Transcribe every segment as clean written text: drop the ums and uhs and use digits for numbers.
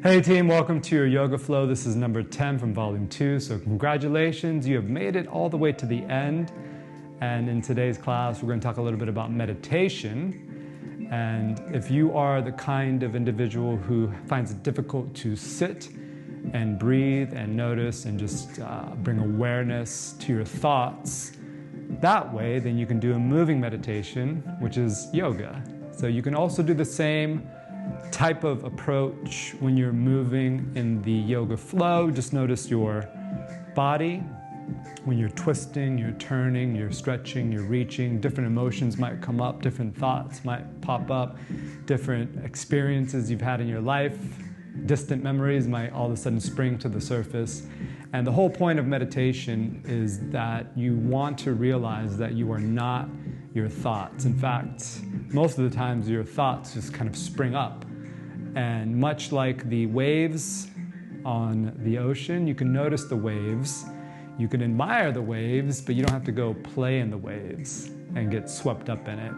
Hey team, welcome to your Yoga Flow. This is number 10 from volume 2. So congratulations, you have made it all the way to the end. And in today's class, we're going to talk a little bit about meditation. And if you are the kind of individual who finds it difficult to sit and breathe and notice and just bring awareness to your thoughts that way, then you can do a moving meditation, which is yoga. So you can also do the same type of approach when you're moving in the yoga flow. Just notice your body. When you're twisting, you're turning, you're stretching, you're reaching, different emotions might come up, different thoughts might pop up, different experiences you've had in your life, distant memories might all of a sudden spring to the surface. And the whole point of meditation is that you want to realize that you are not your thoughts. In fact, most of the times your thoughts just kind of spring up. And much like the waves on the ocean, you can notice the waves, you can admire the waves, but you don't have to go play in the waves and get swept up in it.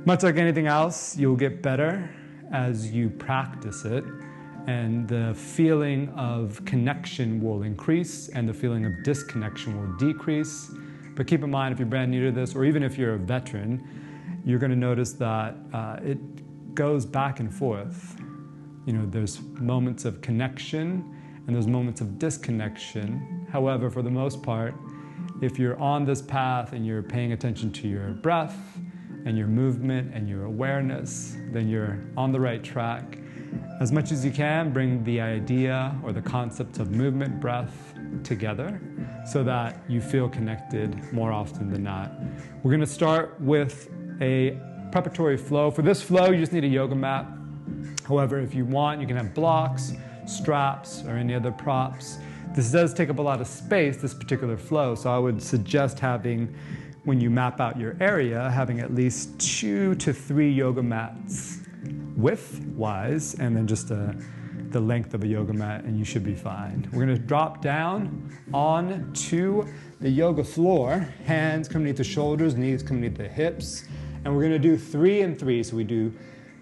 Much like anything else, you'll get better as you practice it, and the feeling of connection will increase and the feeling of disconnection will decrease. But keep in mind, if you're brand new to this, or even if you're a veteran, you're going to notice that it goes back and forth. You know, there's moments of connection and there's moments of disconnection. However, for the most part, if you're on this path and you're paying attention to your breath and your movement and your awareness, then you're on the right track. As much as you can, bring the idea or the concept of movement, breath together so that you feel connected more often than not. We're going to start with a preparatory flow. For this flow, you just need a yoga mat. However, if you want, you can have blocks, straps, or any other props. This does take up a lot of space, this particular flow, so I would suggest having, when you map out your area, having at least 2 to 3 yoga mats width-wise, and then just the length of a yoga mat, and you should be fine. We're going to drop down onto the yoga floor, hands come beneath the shoulders, knees come beneath the hips, and we're going to do 3 and 3, so we do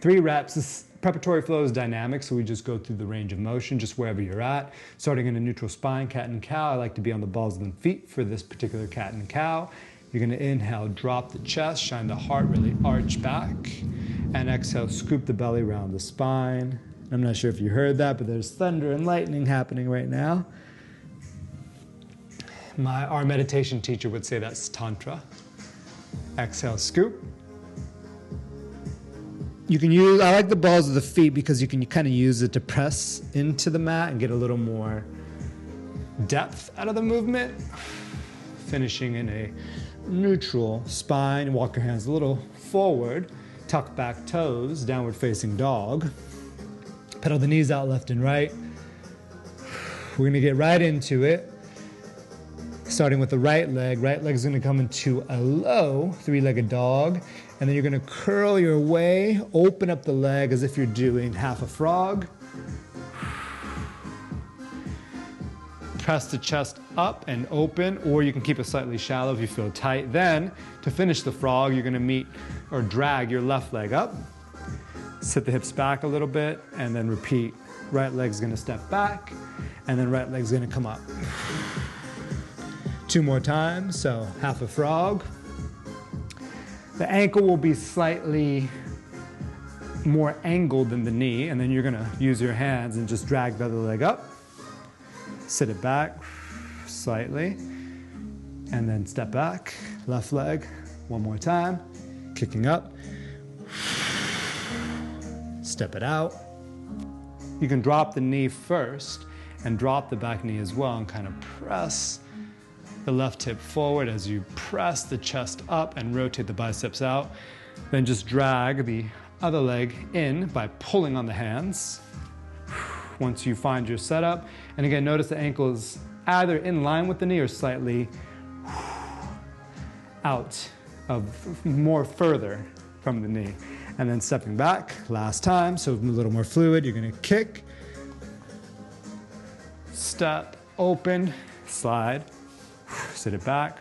3 reps. This preparatory flow is dynamic, so we just go through the range of motion, just wherever you're at. Starting in a neutral spine, cat and cow. I like to be on the balls of the feet for this particular cat and cow. You're going to inhale, drop the chest, shine the heart, really arch back. And exhale, scoop the belly around the spine. I'm not sure if you heard that, but there's thunder and lightning happening right now. Our meditation teacher would say that's Tantra. Exhale, scoop. You can use, I like the balls of the feet because you can kind of use it to press into the mat and get a little more depth out of the movement. Finishing in a neutral spine, walk your hands a little forward, tuck back toes, downward facing dog. Pedal the knees out left and right. We're going to get right into it. Starting with the right leg. Right leg is going to come into a low 3-legged dog. And then you're going to curl your way, open up the leg as if you're doing half a frog. Press the chest up and open, or you can keep it slightly shallow if you feel tight. Then, to finish the frog, you're going to meet or drag your left leg up. Sit the hips back a little bit, and then repeat. Right leg's going to step back, and then right leg's going to come up. 2 more times, so half a frog. The ankle will be slightly more angled than the knee, and then you're going to use your hands and just drag the other leg up. Sit it back slightly, and then step back. Left leg, 1 more time. Kicking up. Step it out. You can drop the knee first and drop the back knee as well and kind of press the left hip forward as you press the chest up and rotate the biceps out. Then just drag the other leg in by pulling on the hands. Once you find your setup, and again, notice the ankle is either in line with the knee or slightly out of more further from the knee. And then stepping back, last time, so a little more fluid, you're gonna kick, step, open, slide, sit it back,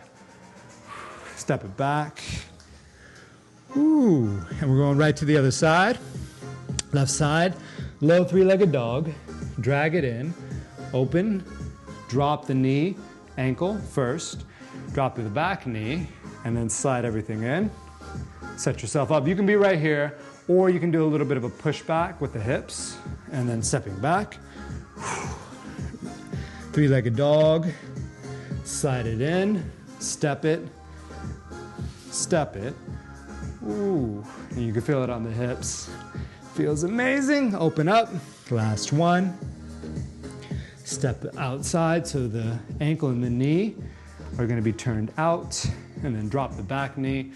step it back. Ooh, and we're going right to the other side. Left side, low 3-legged dog. drag it in, open, drop the knee, ankle first, drop to the back knee, and then slide everything in. Set yourself up. You can be right here, or you can do a little bit of a pushback with the hips, and then stepping back. Three-legged dog, slide it in, step it, step it. Ooh, and you can feel it on the hips. Feels amazing. Open up, last one. Step outside, so the ankle and the knee are gonna be turned out, and then drop the back knee,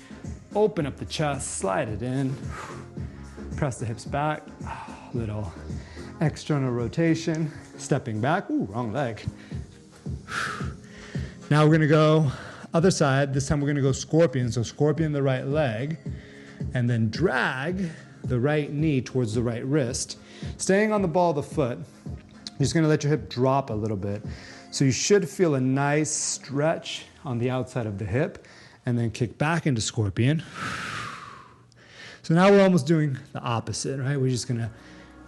open up the chest, slide it in, press the hips back, little external rotation, stepping back, ooh, wrong leg. Now we're gonna go other side. This time we're gonna go scorpion, so scorpion the right leg, and then drag the right knee towards the right wrist. Staying on the ball of the foot, you're just gonna let your hip drop a little bit. So you should feel a nice stretch on the outside of the hip, and then kick back into scorpion. So now we're almost doing the opposite, right? We're just gonna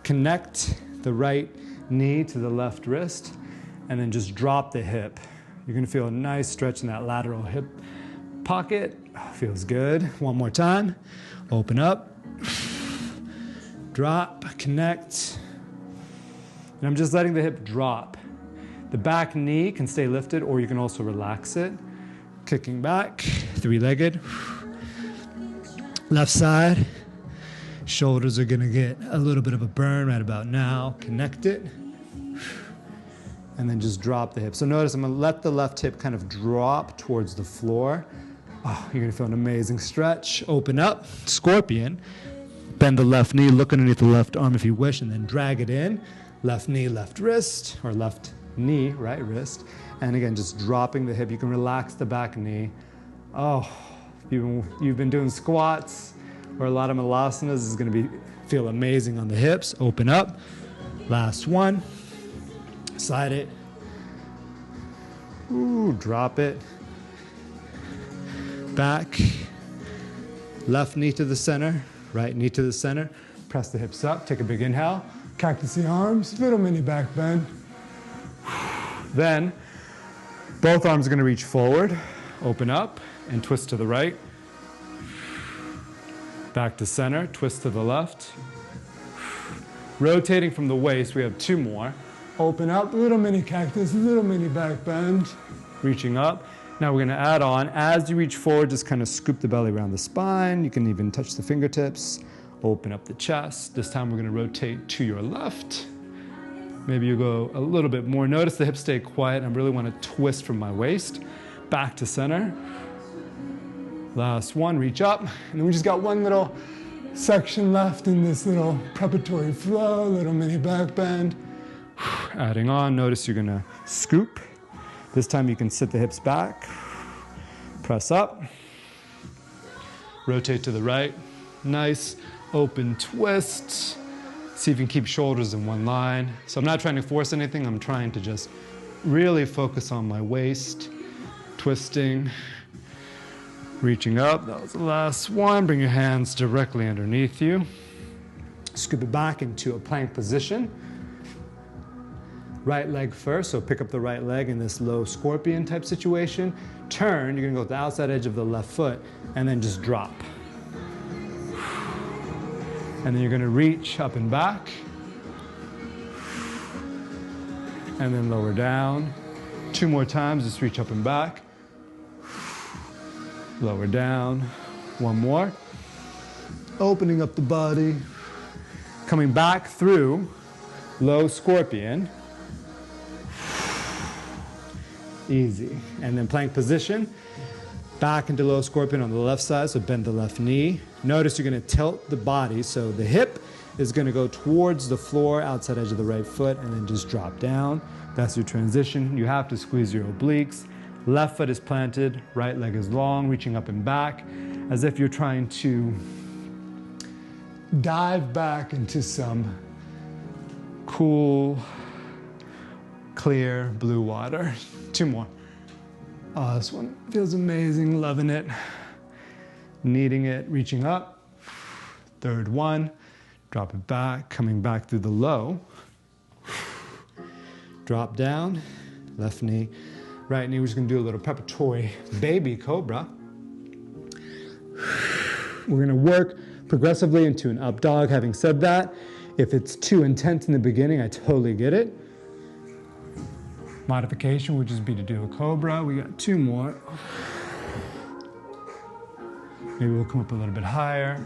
connect the right knee to the left wrist, and then just drop the hip. You're gonna feel a nice stretch in that lateral hip pocket. Feels good. One more time. Open up, drop, connect. And I'm just letting the hip drop. The back knee can stay lifted, or you can also relax it. Kicking back, three-legged. Left side, shoulders are gonna get a little bit of a burn right about now. Connect it, and then just drop the hip. So notice I'm gonna let the left hip kind of drop towards the floor. Oh, you're gonna feel an amazing stretch. Open up, scorpion. Bend the left knee, look underneath the left arm if you wish, and then drag it in. Left knee, left wrist, or left knee, right wrist. And again, just dropping the hip. You can relax the back knee. Oh, you've been doing squats or a lot of malasanas. This is gonna feel amazing on the hips. Open up, last one. Slide it. Ooh, drop it. Back. Left knee to the center, right knee to the center. Press the hips up, take a big inhale. Cactusy arms, little mini back bend. Then, both arms are gonna reach forward, open up, and twist to the right. Back to center, twist to the left. Rotating from the waist, we have two more. Open up, little mini cactus, little mini back bend. Reaching up. Now we're gonna add on, as you reach forward, just kind of scoop the belly around the spine. You can even touch the fingertips. Open up the chest. This time we're gonna rotate to your left. Maybe you go a little bit more. Notice the hips stay quiet. I really wanna twist from my waist. Back to center. Last one, reach up. And then we just got one little section left in this little preparatory flow, little mini back bend. Adding on, notice you're gonna scoop. This time you can sit the hips back, press up, rotate to the right. Nice open twist. See if you can keep shoulders in one line. So I'm not trying to force anything, I'm trying to just really focus on my waist, twisting, reaching up. That was the last one. Bring your hands directly underneath you. Scoop it back into a plank position. Right leg first, so pick up the right leg in this low scorpion type situation. Turn, you're gonna go to the outside edge of the left foot, and then just drop. And then you're gonna reach up and back. And then lower down. Two more times, just reach up and back. Lower down. One more. Opening up the body. Coming back through low scorpion. Easy. And then plank position. Back into low scorpion on the left side, so bend the left knee. Notice you're gonna tilt the body, so the hip is gonna go towards the floor, outside edge of the right foot, and then just drop down. That's your transition. You have to squeeze your obliques. Left foot is planted, right leg is long, reaching up and back, as if you're trying to dive back into some cool, clear blue water. Two more. Oh, this one feels amazing, loving it. Kneading it, reaching up. Third one, drop it back, coming back through the low. Drop down, left knee, right knee. We're just gonna do a little preparatory baby cobra. We're gonna work progressively into an up dog. Having said that, if it's too intense in the beginning, I totally get it. Modification would just be to do a cobra. We got 2 more. Maybe we'll come up a little bit higher.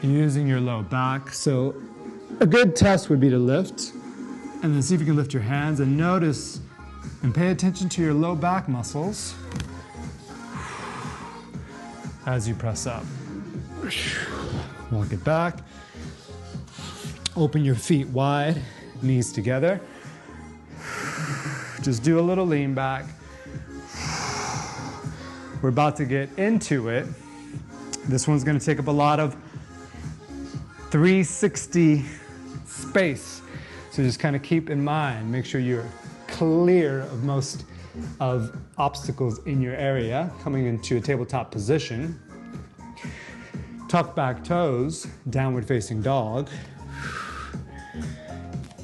Using your low back. So a good test would be to lift and then see if you can lift your hands and notice and pay attention to your low back muscles as you press up. Walk it back. Open your feet wide, knees together. Just do a little lean back. We're about to get into it. This one's gonna take up a lot of 360 space. So just kind of keep in mind, make sure you're clear of most of obstacles in your area, coming into a tabletop position. Tuck back toes, downward facing dog.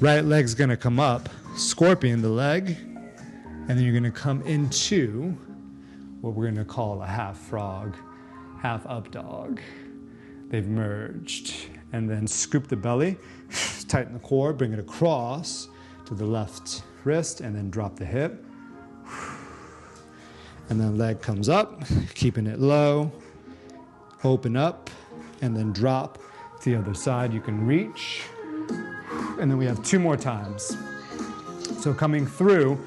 Right leg's gonna come up, scorpion the leg, and then you're gonna come into what we're gonna call a half frog, half up dog. They've merged. And then scoop the belly, tighten the core, bring it across to the left wrist, and then drop the hip. And then leg comes up, keeping it low. Open up, and then drop to the other side. You can reach. And then we have 2 more times. So coming through,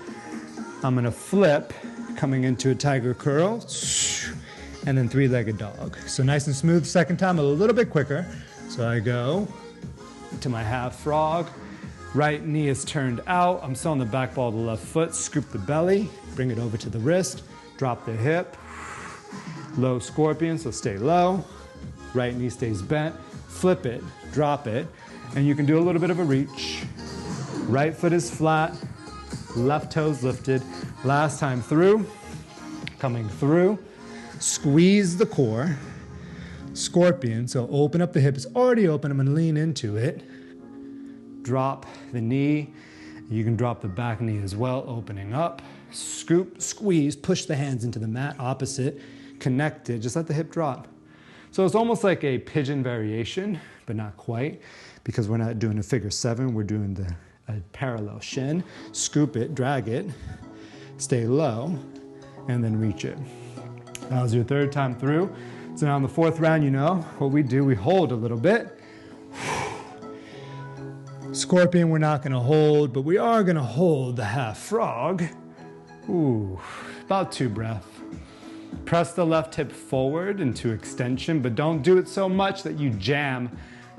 I'm gonna flip, coming into a tiger curl, and then 3-legged dog. So nice and smooth. Second time, a little bit quicker. So I go to my half frog. Right knee is turned out. I'm still on the back ball of the left foot. Scoop the belly, bring it over to the wrist, drop the hip. Low scorpion, so stay low. Right knee stays bent. Flip it, drop it, and you can do a little bit of a reach. Right foot is flat, left toes lifted. Last time through, coming through, squeeze the core. Scorpion, so open up the hip. It's already open. I'm gonna lean into it. Drop the knee. You can drop the back knee as well, opening up. Scoop, squeeze, push the hands into the mat, opposite, connected. Just let the hip drop. So it's almost like a pigeon variation, but not quite, because we're not doing a figure 7. We're doing a parallel shin. Scoop it, drag it, stay low, and then reach it. That was your 3rd time through. So now in the 4th round, you know what we do, we hold a little bit. Scorpion, we're not gonna hold, but we are gonna hold the half frog. Ooh, about 2 breaths. Press the left hip forward into extension, but don't do it so much that you jam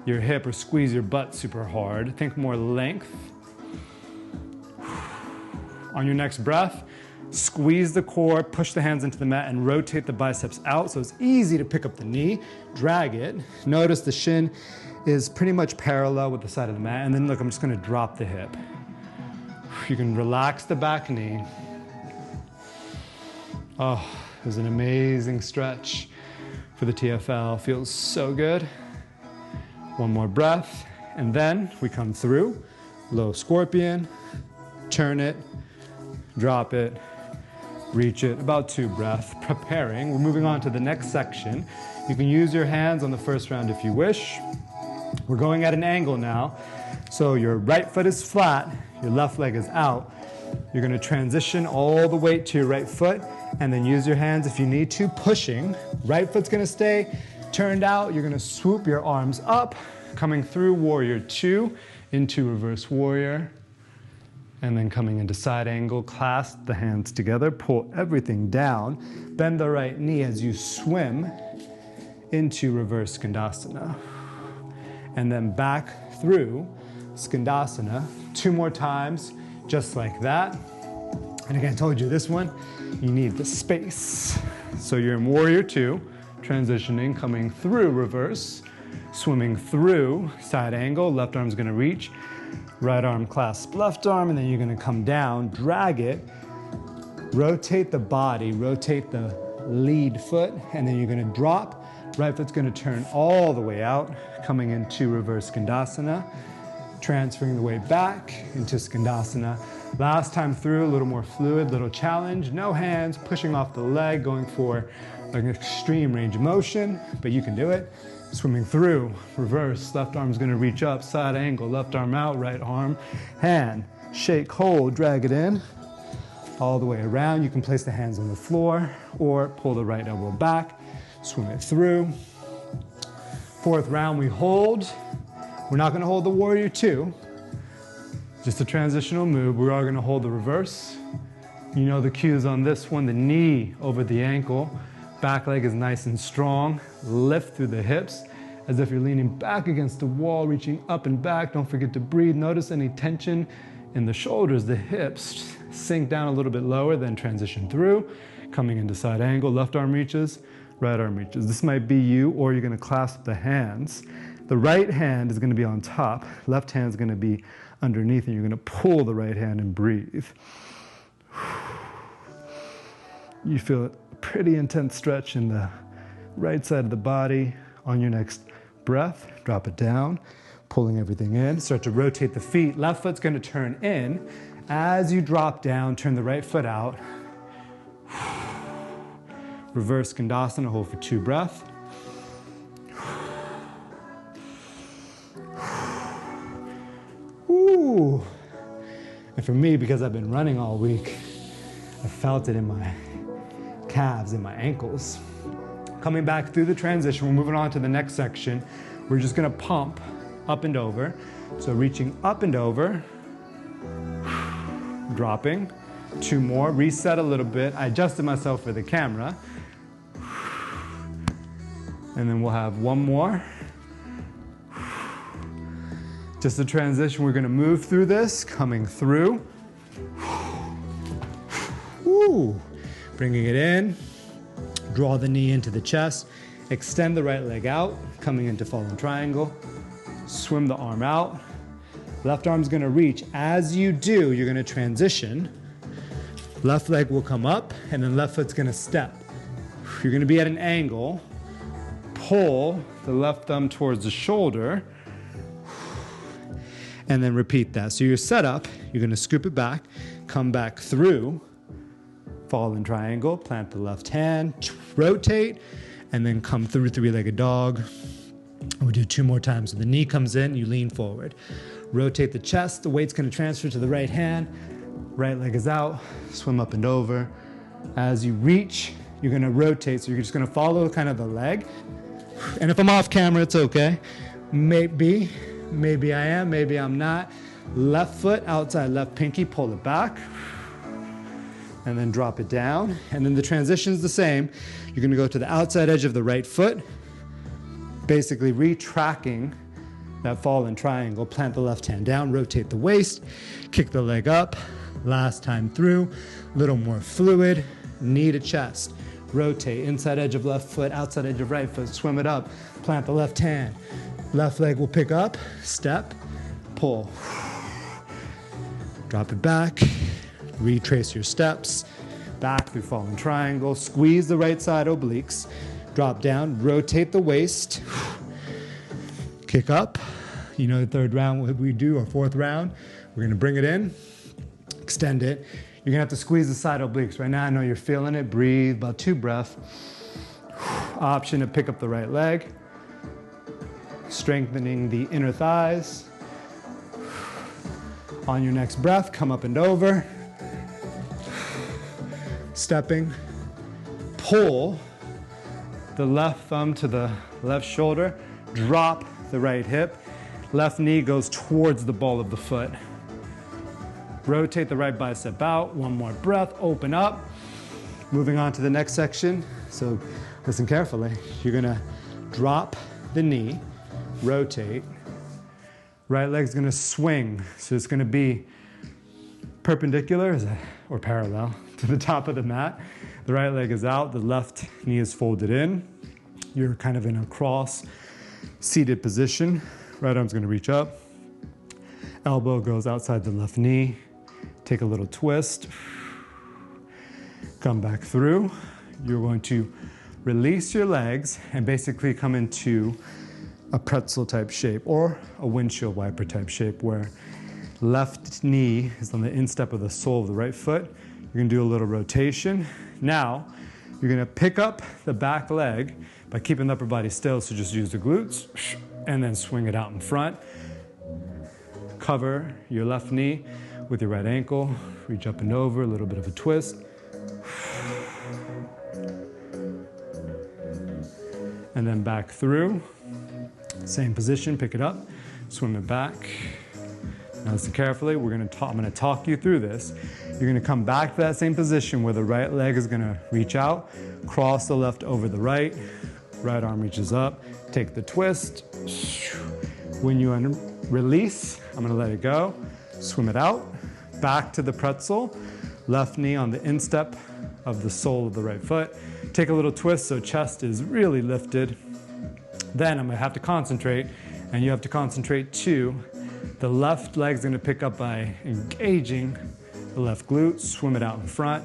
your hip or squeeze your butt super hard. Think more length. On your next breath, squeeze the core, push the hands into the mat, and rotate the biceps out so it's easy to pick up the knee. Drag it. Notice the shin is pretty much parallel with the side of the mat. And then look, I'm just gonna drop the hip. You can relax the back knee. Oh, it was an amazing stretch for the TFL. Feels so good. 1 more breath. And then we come through. Low scorpion, turn it, drop it, reach it, about 2 breaths, preparing. We're moving on to the next section. You can use your hands on the first round if you wish. We're going at an angle now. So your right foot is flat, your left leg is out. You're gonna transition all the weight to your right foot and then use your hands if you need to, pushing. Right foot's gonna stay turned out. You're gonna swoop your arms up, coming through warrior 2 into reverse warrior. And then coming into side angle, clasp the hands together, pull everything down, bend the right knee as you swim into reverse Skandasana. And then back through Skandasana 2 more times, just like that. And again, I told you this one, you need the space. So you're in warrior 2, transitioning, coming through reverse, swimming through side angle, left arm's gonna reach, right arm clasp left arm, and then you're gonna come down, drag it, rotate the body, rotate the lead foot, and then you're gonna drop. Right foot's gonna turn all the way out, coming into reverse Skandasana. Transferring the weight back into Skandasana. Last time through, a little more fluid, little challenge. No hands, pushing off the leg, going for an extreme range of motion, but you can do it. Swimming through, reverse, left arm's gonna reach up, side angle, left arm out, right arm, hand, shake, hold, drag it in, all the way around. You can place the hands on the floor or pull the right elbow back, swim it through. Fourth round, we hold. We're not gonna hold the warrior two, just a transitional move. We are gonna hold the reverse. You know the cues on this one, the knee over the ankle, back leg is nice and strong, lift through the hips as if you're leaning back against the wall, reaching up and back. Don't forget to breathe. Notice any tension in the shoulders, the hips. Sink down a little bit lower, then transition through. Coming into side angle, left arm reaches, right arm reaches. This might be you, or you're gonna clasp the hands. The right hand is gonna be on top, left hand is gonna be underneath, and you're gonna pull the right hand and breathe. You feel a pretty intense stretch in the right side of the body. On your next breath, drop it down, pulling everything in. Start to rotate the feet. Left foot's gonna turn in. As you drop down, turn the right foot out. Reverse Skandasana, hold for 2 breaths. Ooh. And for me, because I've been running all week, I felt it in my calves and my ankles. Coming back through the transition, we're moving on to the next section. We're just gonna pump up and over. So reaching up and over, dropping, 2 more, reset a little bit. I adjusted myself for the camera. And then we'll have 1 more. Just a transition, we're gonna move through this, coming through. Ooh. Bringing it in, draw the knee into the chest, extend the right leg out, coming into fallen triangle, swim the arm out. Left arm's gonna reach. As you do, you're gonna transition. Left leg will come up, and then left foot's gonna step. You're gonna be at an angle, pull the left thumb towards the shoulder, and then repeat that. So your setup, you're gonna scoop it back, come back through, fallen triangle, plant the left hand, rotate, and then come through 3-legged dog. We'll do 2 more times. So the knee comes in, you lean forward. Rotate the chest, the weight's gonna transfer to the right hand, right leg is out, swim up and over. As you reach, you're gonna rotate, so you're just gonna follow kind of the leg. And if I'm off camera, it's okay. Maybe I am, maybe I'm not. Left foot, outside left pinky, pull it back. And then drop it down. And then the transition's the same. You're gonna go to the outside edge of the right foot, basically retracking that fallen triangle, plant the left hand down, rotate the waist, kick the leg up. Last time through, little more fluid, knee to chest. Rotate, inside edge of left foot, outside edge of right foot, swim it up, plant the left hand. Left leg will pick up, step, pull. Drop it back. Retrace your steps, back through fallen triangle, squeeze the right side obliques, drop down, rotate the waist, kick up. You know the third round, what we do, or fourth round, we're gonna bring it in, extend it. You're gonna have to squeeze the side obliques. Right now I know you're feeling it, breathe, about 2 breaths. Option to pick up the right leg, strengthening the inner thighs. On your next breath, come up and over. Stepping, pull the left thumb to the left shoulder, drop the right hip, left knee goes towards the ball of the foot. Rotate the right bicep out, 1 more breath, open up. Moving on to the next section, so listen carefully. You're gonna drop the knee, rotate, right leg's gonna swing, so it's gonna be perpendicular or parallel to the top of the mat. The right leg is out, the left knee is folded in. You're kind of in a cross seated position. Right arm's gonna reach up. Elbow goes outside the left knee. Take a little twist. Come back through. You're going to release your legs and basically come into a pretzel type shape or a windshield wiper type shape where left knee is on the instep of the sole of the right foot. You're gonna do a little rotation. Now, you're gonna pick up the back leg by keeping the upper body still, so just use the glutes and then swing it out in front. Cover your left knee with your right ankle, reach up and over, a little bit of a twist. And then back through, same position, pick it up, swim it back. Now listen carefully, I'm gonna talk you through this. You're gonna come back to that same position where the right leg is gonna reach out, cross the left over the right, right arm reaches up, take the twist. When you release, I'm gonna let it go, swim it out, back to the pretzel, left knee on the instep of the sole of the right foot. Take a little twist so chest is really lifted. Then I'm gonna have to concentrate, and you have to concentrate too. The left leg's gonna pick up by engaging the left glute, swim it out in front,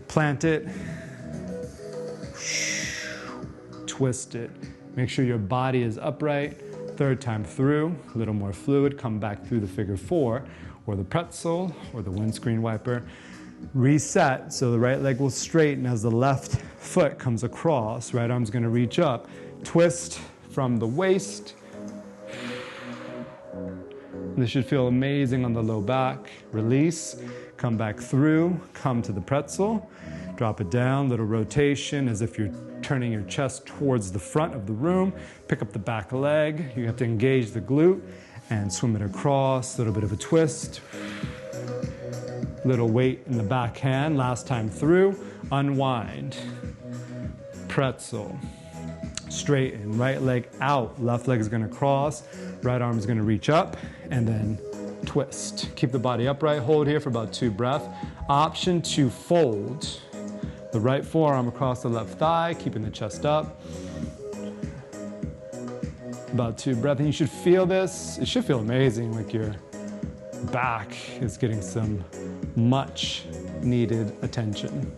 plant it, twist it. Make sure your body is upright. Third time through, a little more fluid, come back through the figure four, or the pretzel, or the windscreen wiper. Reset, so the right leg will straighten as the left foot comes across. Right arm's gonna reach up. Twist from the waist. This should feel amazing on the low back. Release, come back through, come to the pretzel. Drop it down, little rotation as if you're turning your chest towards the front of the room. Pick up the back leg. You have to engage the glute and swim it across. A little bit of a twist. Little weight in the back hand. Last time through, unwind. Pretzel. Straighten, right leg out. Left leg is gonna cross. Right arm is gonna reach up and then twist. Keep the body upright. Hold here for about 2 breaths. Option to fold. The right forearm across the left thigh, keeping the chest up. About 2 breaths, and you should feel this. It should feel amazing, like your back is getting some much needed attention.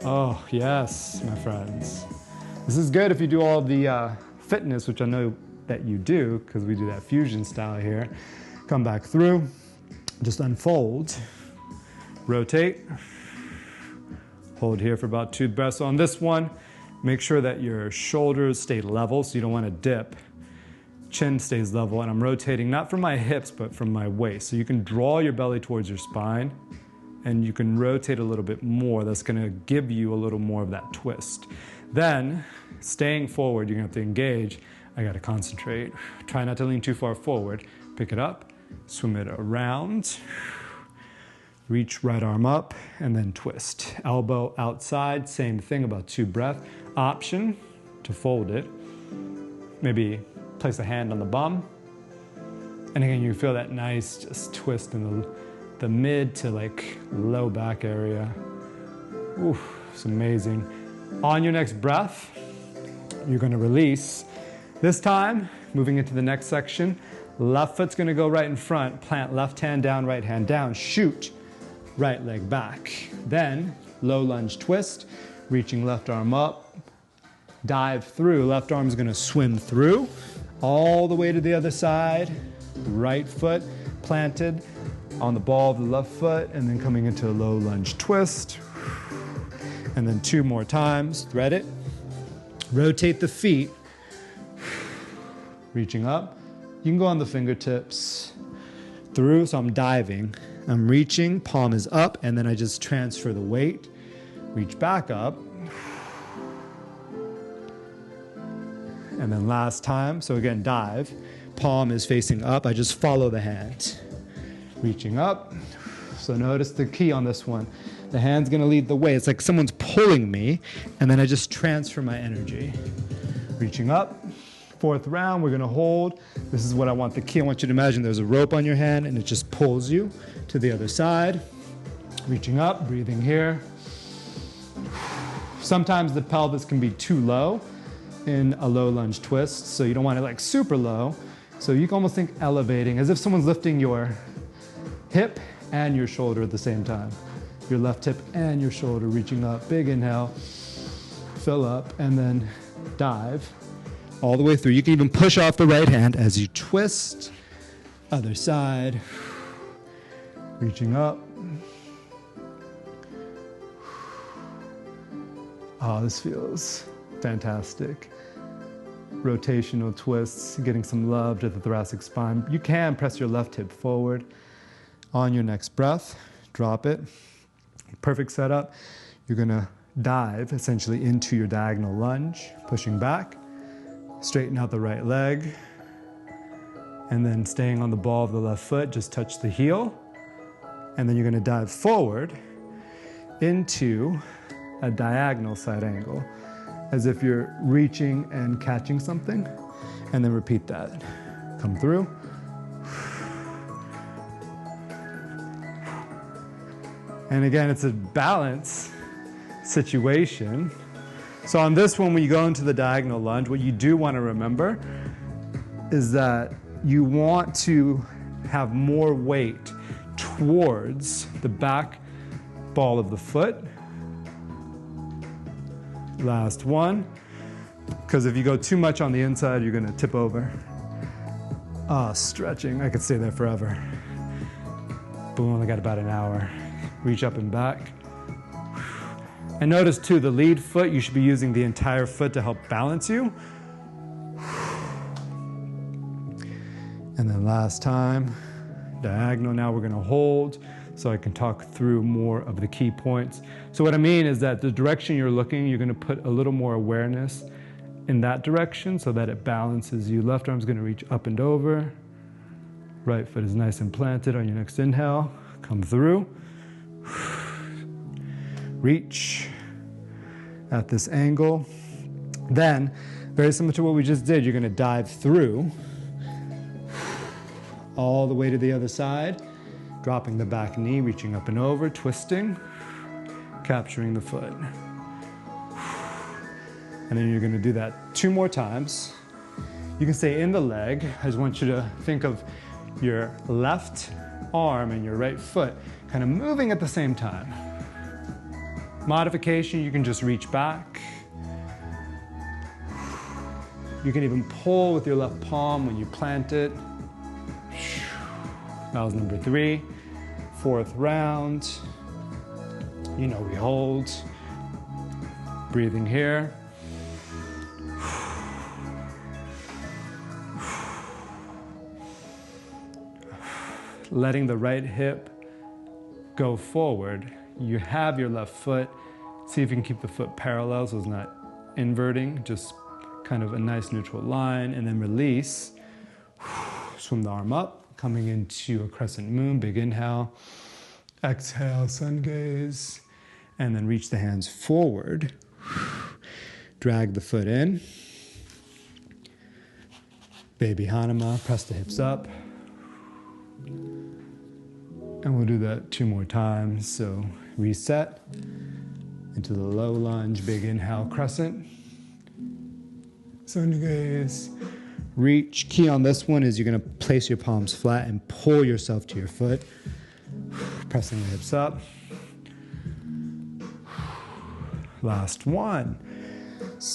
Oh, yes, my friends. This is good if you do all the fitness, which I know that you do, because we do that fusion style here. Come back through, just unfold, rotate. Hold here for about 2 breaths. On this one, make sure that your shoulders stay level, so you don't want to dip. Chin stays level, and I'm rotating not from my hips, but from my waist. So you can draw your belly towards your spine, and you can rotate a little bit more. That's gonna give you a little more of that twist. Then, staying forward, you're gonna have to engage. I gotta concentrate. Try not to lean too far forward. Pick it up, swim it around. Reach right arm up and then twist. Elbow outside, same thing, about 2 breaths. Option to fold it. Maybe place a hand on the bum. And again, you feel that nice just twist in the mid to like low back area. Ooh, it's amazing. On your next breath, you're gonna release. This time, moving into the next section, left foot's gonna go right in front. Plant left hand down, right hand down. Shoot. Right leg back. Then, low lunge twist, reaching left arm up, dive through. Left arm's gonna swim through, all the way to the other side. Right foot planted on the ball of the left foot, and then coming into a low lunge twist. And then 2 more times, thread it. Rotate the feet, reaching up. You can go on the fingertips through, so I'm diving. I'm reaching, palm is up, and then I just transfer the weight. Reach back up. And then last time, so again, dive. Palm is facing up, I just follow the hand. Reaching up. So notice the key on this one. The hand's gonna lead the way. It's like someone's pulling me, and then I just transfer my energy. Reaching up. 4th round, we're gonna hold. This is what I want the key. I want you to imagine there's a rope on your hand and it just pulls you to the other side. Reaching up, breathing here. Sometimes the pelvis can be too low in a low lunge twist, so you don't want it like super low. So you can almost think elevating, as if someone's lifting your hip and your shoulder at the same time. Your left hip and your shoulder reaching up. Big inhale, fill up, and then dive. all the way through. You can even push off the right hand as you twist. Other side. Reaching up. Oh, this feels fantastic. Rotational twists, getting some love to the thoracic spine. You can press your left hip forward. On your next breath, drop it. Perfect setup. You're gonna dive essentially into your diagonal lunge, pushing back. Straighten out the right leg. And then staying on the ball of the left foot, just touch the heel. And then you're gonna dive forward into a diagonal side angle, as if you're reaching and catching something. And then repeat that. Come through. And again, it's a balance situation. So on this one, when you go into the diagonal lunge, what you do want to remember is that you want to have more weight towards the back ball of the foot. Last one, because if you go too much on the inside, you're gonna tip over. Stretching, I could stay there forever. But we only got about an hour. Reach up and back. And notice too, the lead foot, you should be using the entire foot to help balance you. And then last time, diagonal. Now we're gonna hold so I can talk through more of the key points. So what I mean is that the direction you're looking, you're gonna put a little more awareness in that direction so that it balances you. Left arm's gonna reach up and over. Right foot is nice and planted on your next inhale. Come through. Reach at this angle. Then, very similar to what we just did, you're gonna dive through all the way to the other side, dropping the back knee, reaching up and over, twisting, capturing the foot. And then you're gonna do that 2 more times. You can stay in the leg. I just want you to think of your left arm and your right foot kind of moving at the same time. Modification, you can just reach back. You can even pull with your left palm when you plant it. That was number 3. 4th round. You know, we hold. Breathing here. Letting the right hip go forward. You have your left foot. See if you can keep the foot parallel so it's not inverting, just kind of a nice neutral line, and then release. Swim the arm up, coming into a crescent moon, big inhale. Exhale, sun gaze, and then reach the hands forward. Drag the foot in. Baby Hanuma, press the hips up. And we'll do that 2 more times. So reset into the low lunge, big inhale, crescent. Sun gaze. Reach. Key on this one is you're gonna place your palms flat and pull yourself to your foot. Pressing the hips up. Last one.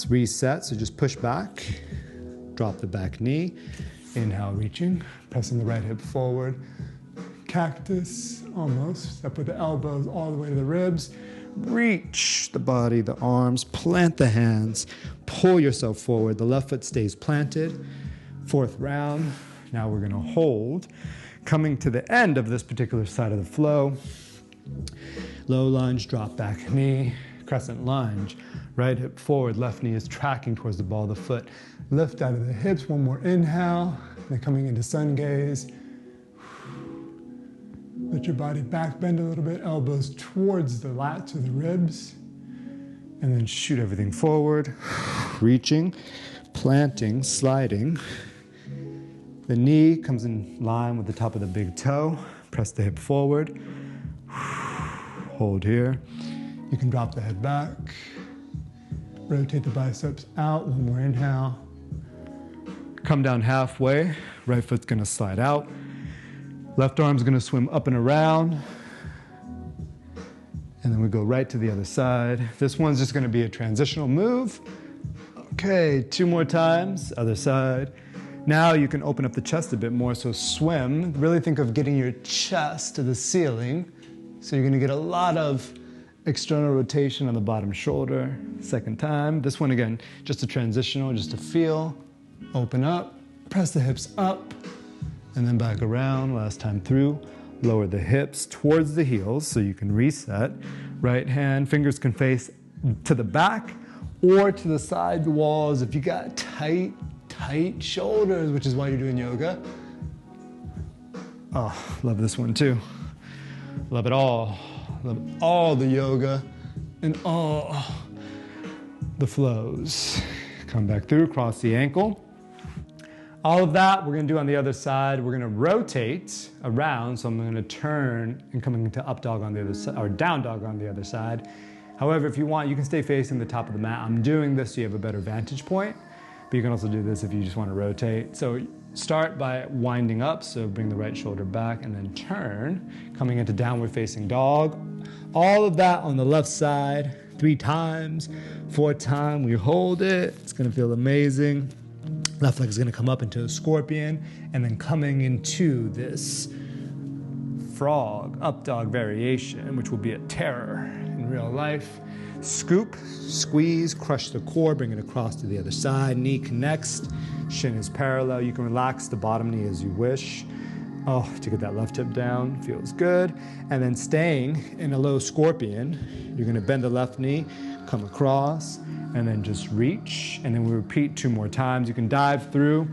Reset, so just push back. Drop the back knee. Inhale, reaching. Pressing the right hip forward. Cactus, almost. Step with the elbows all the way to the ribs. Reach the body, the arms, plant the hands, pull yourself forward. The left foot stays planted. 4th round. Now we're gonna hold. Coming to the end of this particular side of the flow. Low lunge, drop back knee, crescent lunge. Right hip forward, left knee is tracking towards the ball of the foot. Lift out of the hips, 1 more inhale. Then coming into sun gaze. Let your body back bend a little bit, elbows towards the lats or the ribs. And then shoot everything forward. Reaching, planting, sliding. The knee comes in line with the top of the big toe. Press the hip forward. Hold here. You can drop the head back. Rotate the biceps out. 1 more inhale. Come down halfway. Right foot's gonna slide out. Left arm's gonna swim up and around. And then we go right to the other side. This one's just gonna be a transitional move. Okay, 2 more times, other side. Now you can open up the chest a bit more, so swim. Really think of getting your chest to the ceiling. So you're gonna get a lot of external rotation on the bottom shoulder. Second time. This one again, just a transitional, just to feel. Open up, press the hips up, and then back around. Last time through. Lower the hips towards the heels so you can reset. Right hand, fingers can face to the back or to the side walls if you got tight shoulders, which is why you're doing yoga. Oh, love this one too. Love it all. Love all the yoga and all the flows. Come back through, cross the ankle. All of that we're gonna do on the other side. We're gonna rotate around, so I'm gonna turn and coming into up dog on the other side, or down dog on the other side. However, if you want, you can stay facing the top of the mat. I'm doing this so you have a better vantage point, but you can also do this if you just wanna rotate. So start by winding up, so bring the right shoulder back and then turn, coming into downward facing dog. All of that on the left side, 3 times, 4th time, we hold it. It's gonna feel amazing. Left leg is gonna come up into a scorpion and then coming into this frog up dog variation, which will be a terror in real life. Scoop, squeeze, crush the core, bring it across to the other side. Knee connects, shin is parallel. You can relax the bottom knee as you wish. Oh, to get that left hip down, feels good. And then staying in a low scorpion, you're gonna bend the left knee, come across, and then just reach. And then we repeat 2 more times. You can dive through,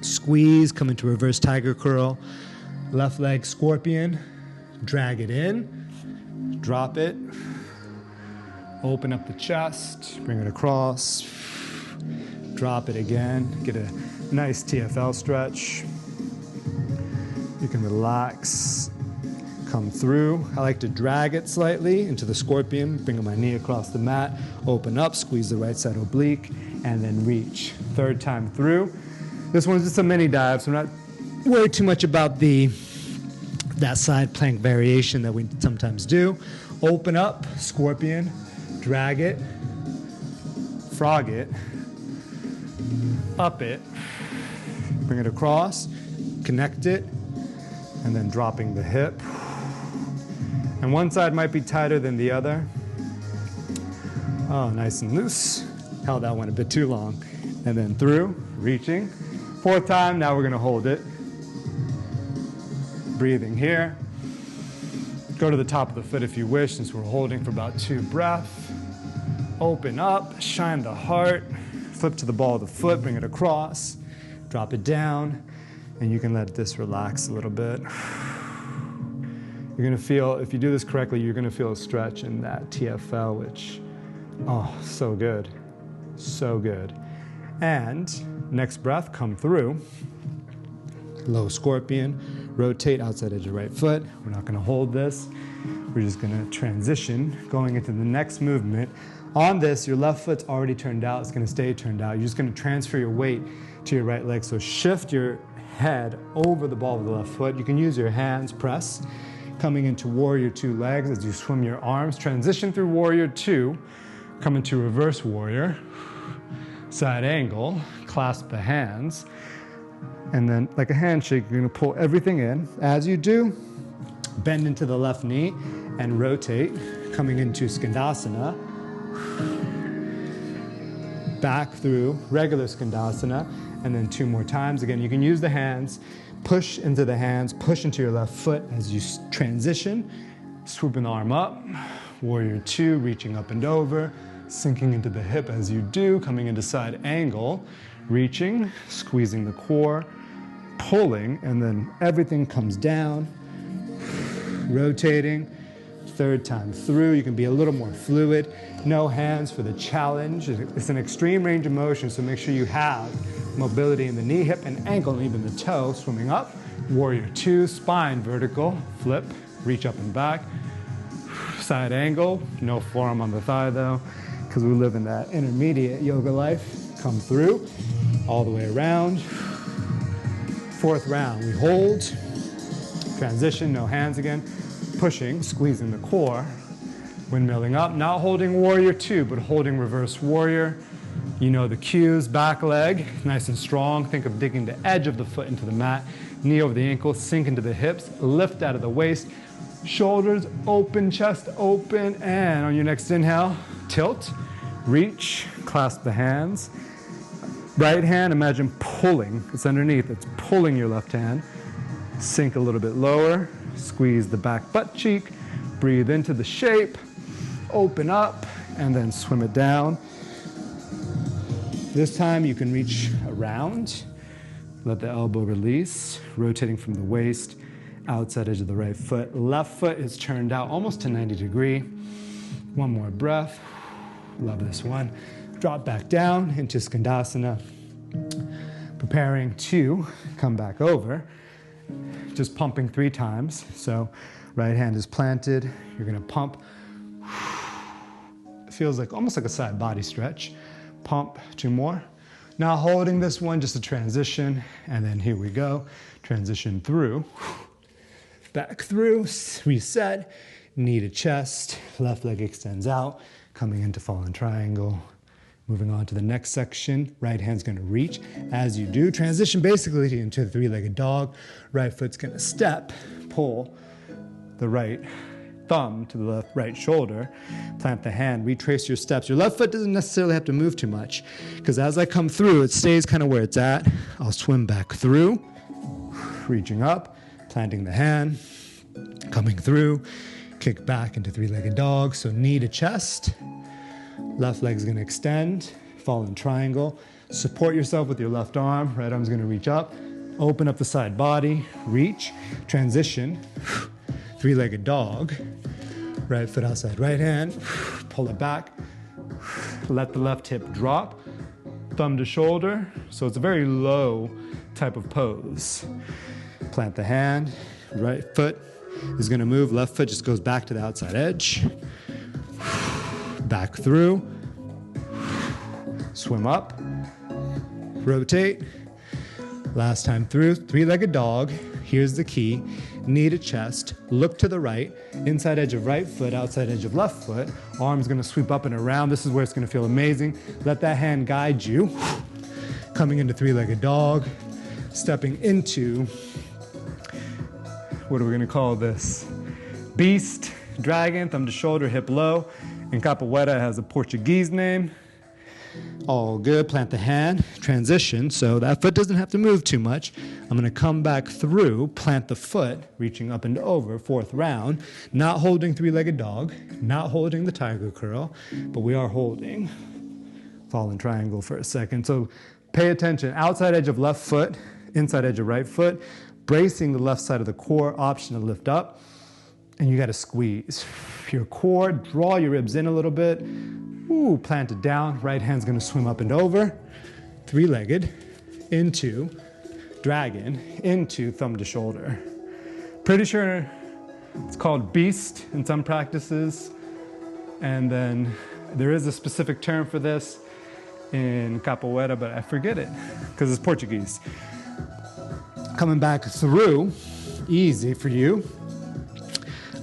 squeeze, come into reverse tiger curl, left leg scorpion, drag it in, drop it, open up the chest, bring it across, drop it again, get a nice TFL stretch. You can relax, come through. I like to drag it slightly into the scorpion, bring my knee across the mat, open up, squeeze the right side oblique, and then reach. 3rd time through. This one's just a mini dive, so I'm not worried too much about that side plank variation that we sometimes do. Open up, scorpion, drag it, frog it, up it, bring it across, connect it, and then dropping the hip. And one side might be tighter than the other. Oh, nice and loose. Held that one a bit too long. And then through, reaching. 4th time, now we're gonna hold it. Breathing here. Go to the top of the foot if you wish, since we're holding for about 2 breaths. Open up, shine the heart, flip to the ball of the foot, bring it across, drop it down, and you can let this relax a little bit. You're gonna feel, if you do this correctly, you're gonna feel a stretch in that TFL, which, oh, so good, so good. And next breath, come through, low scorpion, rotate outside edge of right foot. We're not gonna hold this. We're just gonna transition, going into the next movement. On this, your left foot's already turned out. It's gonna stay turned out. You're just gonna transfer your weight to your right leg. So shift your head over the ball of the left foot. You can use your hands, press. Coming into warrior 2 legs as you swim your arms. Transition through warrior 2. Come into reverse warrior. Side angle, clasp the hands. And then like a handshake, you're gonna pull everything in. As you do, bend into the left knee and rotate, coming into Skandasana. Back through regular Skandasana, and then 2 more times. Again, you can use the hands, push into the hands, push into your left foot as you transition, swooping the arm up, warrior 2, reaching up and over, sinking into the hip as you do, coming into side angle, reaching, squeezing the core, pulling, and then everything comes down, rotating. 3rd time through, you can be a little more fluid. No hands for the challenge. It's an extreme range of motion, so make sure you have mobility in the knee, hip, and ankle, and even the toe. Swimming up, warrior 2, spine vertical, flip, reach up and back. Side angle, no forearm on the thigh though, because we live in that intermediate yoga life. Come through, all the way around. 4th round, we hold, transition, no hands again. Pushing, squeezing the core, windmilling up, not holding warrior 2, but holding reverse warrior, You know the cues, back leg, nice and strong. Think of digging the edge of the foot into the mat, knee over the ankle, sink into the hips, lift out of the waist, shoulders open, chest open, and on your next inhale, tilt, reach, clasp the hands. Right hand, imagine pulling, it's underneath, it's pulling your left hand. Sink a little bit lower, squeeze the back butt cheek, breathe into the shape, open up, and then swim it down. This time you can reach around, let the elbow release, rotating from the waist, outside edge of the right foot. Left foot is turned out almost to 90 degree. One more breath. Love this one. Drop back down into Skandasana. Preparing to come back over. Just pumping 3 times. So right hand is planted. You're gonna pump. It feels like almost like a side body stretch. Pump 2 more. Now holding this one, just a transition. And then here we go. Transition through. Back through, reset, knee to chest, left leg extends out, coming into fallen triangle. Moving on to the next section, right hand's gonna reach. As you do, transition basically into the 3-legged dog. Right foot's gonna step, pull the right thumb to the left right shoulder, plant the hand, retrace your steps. Your left foot doesn't necessarily have to move too much, because as I come through, it stays kind of where it's at. I'll swim back through, reaching up, planting the hand, coming through, kick back into 3-legged dog. So knee to chest, left leg's gonna extend, fallen triangle. Support yourself with your left arm, right arm's gonna reach up, open up the side body, reach, transition, 3-legged dog, right foot outside right hand, pull it back, let the left hip drop, thumb to shoulder. So it's a very low type of pose. Plant the hand, right foot is gonna move, left foot just goes back to the outside edge. Back through, swim up, rotate. Last time through, 3-legged dog. Here's the key, knee to chest, look to the right, inside edge of right foot, outside edge of left foot. Arm's gonna sweep up and around. This is where it's gonna feel amazing. Let that hand guide you. Coming into 3-legged dog, stepping into, what are we gonna call this? Beast, dragon, thumb to shoulder, hip low. In Capoeira, it has a Portuguese name. All good, plant the hand, transition, so that foot doesn't have to move too much. I'm gonna come back through, plant the foot, reaching up and over, 4th round, not holding 3-legged dog, not holding the tiger curl, but we are holding fallen triangle for a second. So pay attention, outside edge of left foot, inside edge of right foot, bracing the left side of the core, option to lift up, and you gotta squeeze your core, draw your ribs in a little bit. Ooh, plant it down, right hand's gonna swim up and over, 3-legged, into dragon, into thumb to shoulder. Pretty sure it's called beast in some practices, and then there is a specific term for this in Capoeira, but I forget it, because it's Portuguese. Coming back through, easy for you.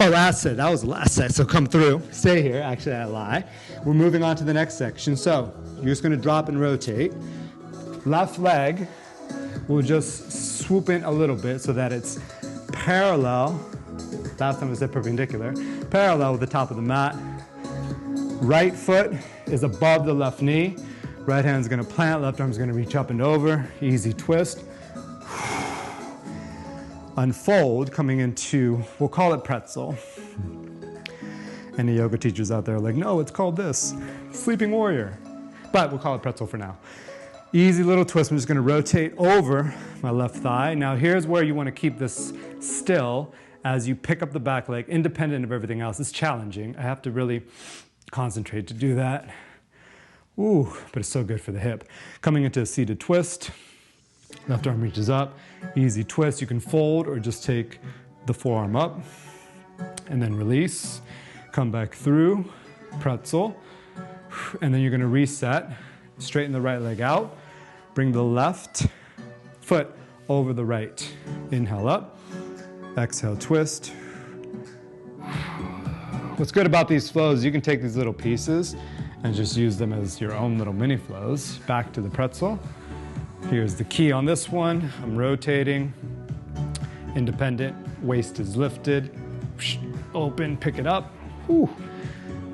Oh, last set, that was the last set, so come through. Stay here, actually I lie. We're moving on to the next section. So you're just gonna drop and rotate. Left leg will just swoop in a little bit so that it's parallel. Last time I said perpendicular. Parallel with the top of the mat. Right foot is above the left knee. Right hand's gonna plant, left arm's gonna reach up and over. Easy twist. Unfold, coming into, we'll call it pretzel. Any yoga teachers out there are like, no, it's called this, sleeping warrior. But we'll call it pretzel for now. Easy little twist, I'm just gonna rotate over my left thigh. Now here's where you wanna keep this still as you pick up the back leg, independent of everything else. It's challenging. I have to really concentrate to do that. Ooh, but it's so good for the hip. Coming into a seated twist. Left arm reaches up, easy twist. You can fold or just take the forearm up and then release. Come back through, pretzel, and then you're gonna reset. Straighten the right leg out. Bring the left foot over the right. Inhale up, exhale, twist. What's good about these flows, you can take these little pieces and just use them as your own little mini flows. Back to the pretzel. Here's the key on this one. I'm rotating. Independent, waist is lifted. Open, pick it up. Whew.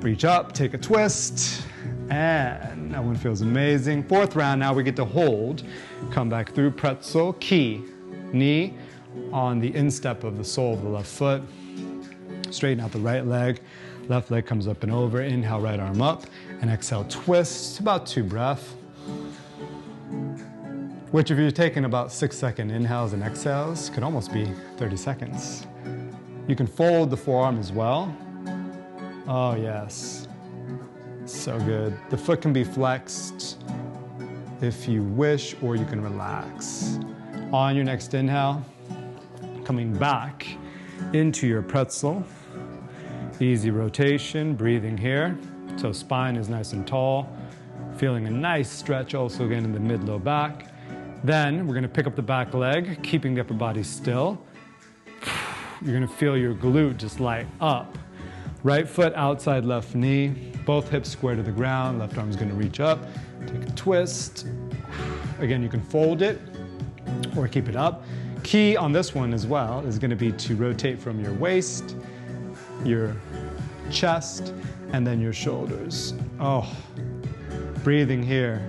Reach up, take a twist. And that one feels amazing. Fourth round, now we get to hold. Come back through, pretzel, key. Knee on the instep of the sole of the left foot. Straighten out the right leg. Left leg comes up and over. Inhale, right arm up. And exhale, twist. About 2 breaths. Which, if you're taking about 6-second inhales and exhales, could almost be 30 seconds. You can fold the forearm as well. Oh, yes. So good. The foot can be flexed if you wish, or you can relax. On your next inhale, coming back into your pretzel. Easy rotation, breathing here. So spine is nice and tall. Feeling a nice stretch also again in the mid-low back. Then we're gonna pick up the back leg, keeping the upper body still. You're gonna feel your glute just light up. Right foot outside left knee, both hips square to the ground, left arm's gonna reach up, take a twist. Again, you can fold it or keep it up. Key on this one as well is gonna be to rotate from your waist, your chest, and then your shoulders. Oh, breathing here.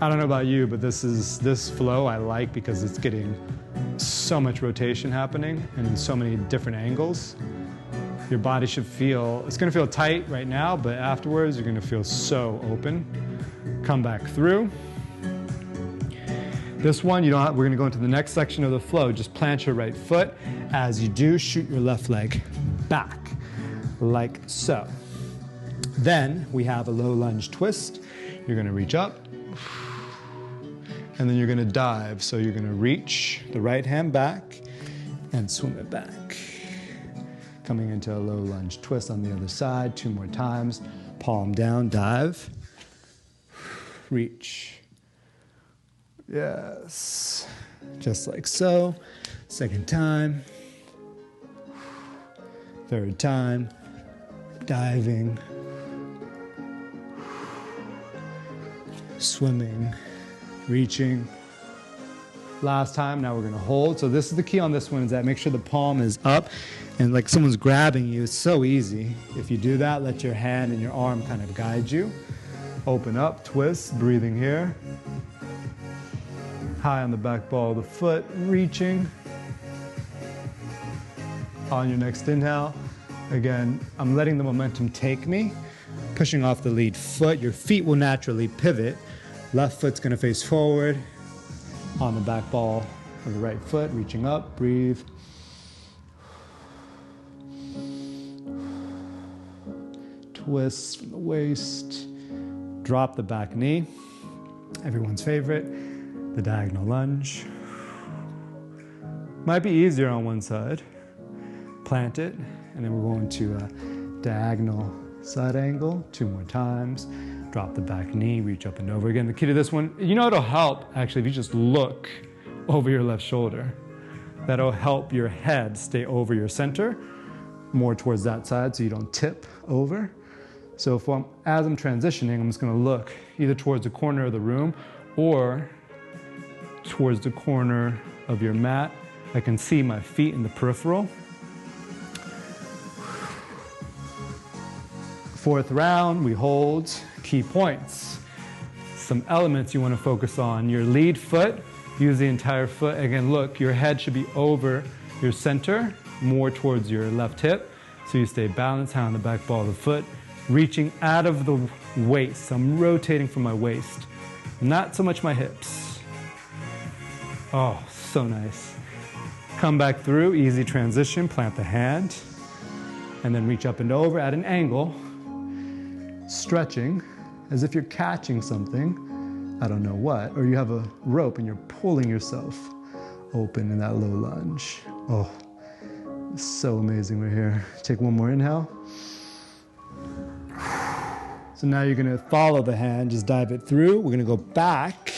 I don't know about you, but this flow I like because it's getting so much rotation happening and in so many different angles. Your body should feel, it's gonna feel tight right now, but afterwards you're gonna feel so open. Come back through. This one, you don't have, we're gonna go into the next section of the flow. Just plant your right foot. As you do, shoot your left leg back, like so. Then we have a low lunge twist. You're gonna reach up, and then you're gonna dive. So you're gonna reach the right hand back and swim it back. Coming into a low lunge twist on the other side, 2 more times. Palm down, dive, reach. Yes, just like so. Second time. Third time, diving, swimming, reaching. Last time, now we're gonna hold. So this is the key on this one, is that make sure the palm is up and like someone's grabbing you. It's so easy. If you do that, let your hand and your arm kind of guide you. Open up, twist, breathing here. High on the back ball of the foot, reaching. On your next inhale, again, I'm letting the momentum take me, pushing off the lead foot. Your feet will naturally pivot. Left foot's gonna face forward. On the back ball of the right foot, reaching up, breathe. Twist from the waist. Drop the back knee. Everyone's favorite, the diagonal lunge. Might be easier on one side. Plant it, and then we're going to a diagonal side angle 2 more times. Drop the back knee, reach up and over. Again, the key to this one, you know it'll help actually if you just look over your left shoulder. That'll help your head stay over your center, more towards that side so you don't tip over. So as I'm transitioning, I'm just gonna look either towards the corner of the room or towards the corner of your mat. I can see my feet in the peripheral. Fourth round, we hold. Key points. Some elements you want to focus on. Your lead foot, use the entire foot. Again, look, your head should be over your center, more towards your left hip. So you stay balanced, hand on the back ball of the foot, reaching out of the waist. I'm rotating from my waist, not so much my hips. Oh, so nice. Come back through, easy transition, plant the hand, and then reach up and over at an angle, stretching as if you're catching something, I don't know what, or you have a rope and you're pulling yourself open in that low lunge. Oh, it's so amazing right here. Take one more inhale. So now you're gonna follow the hand, just dive it through. We're gonna go back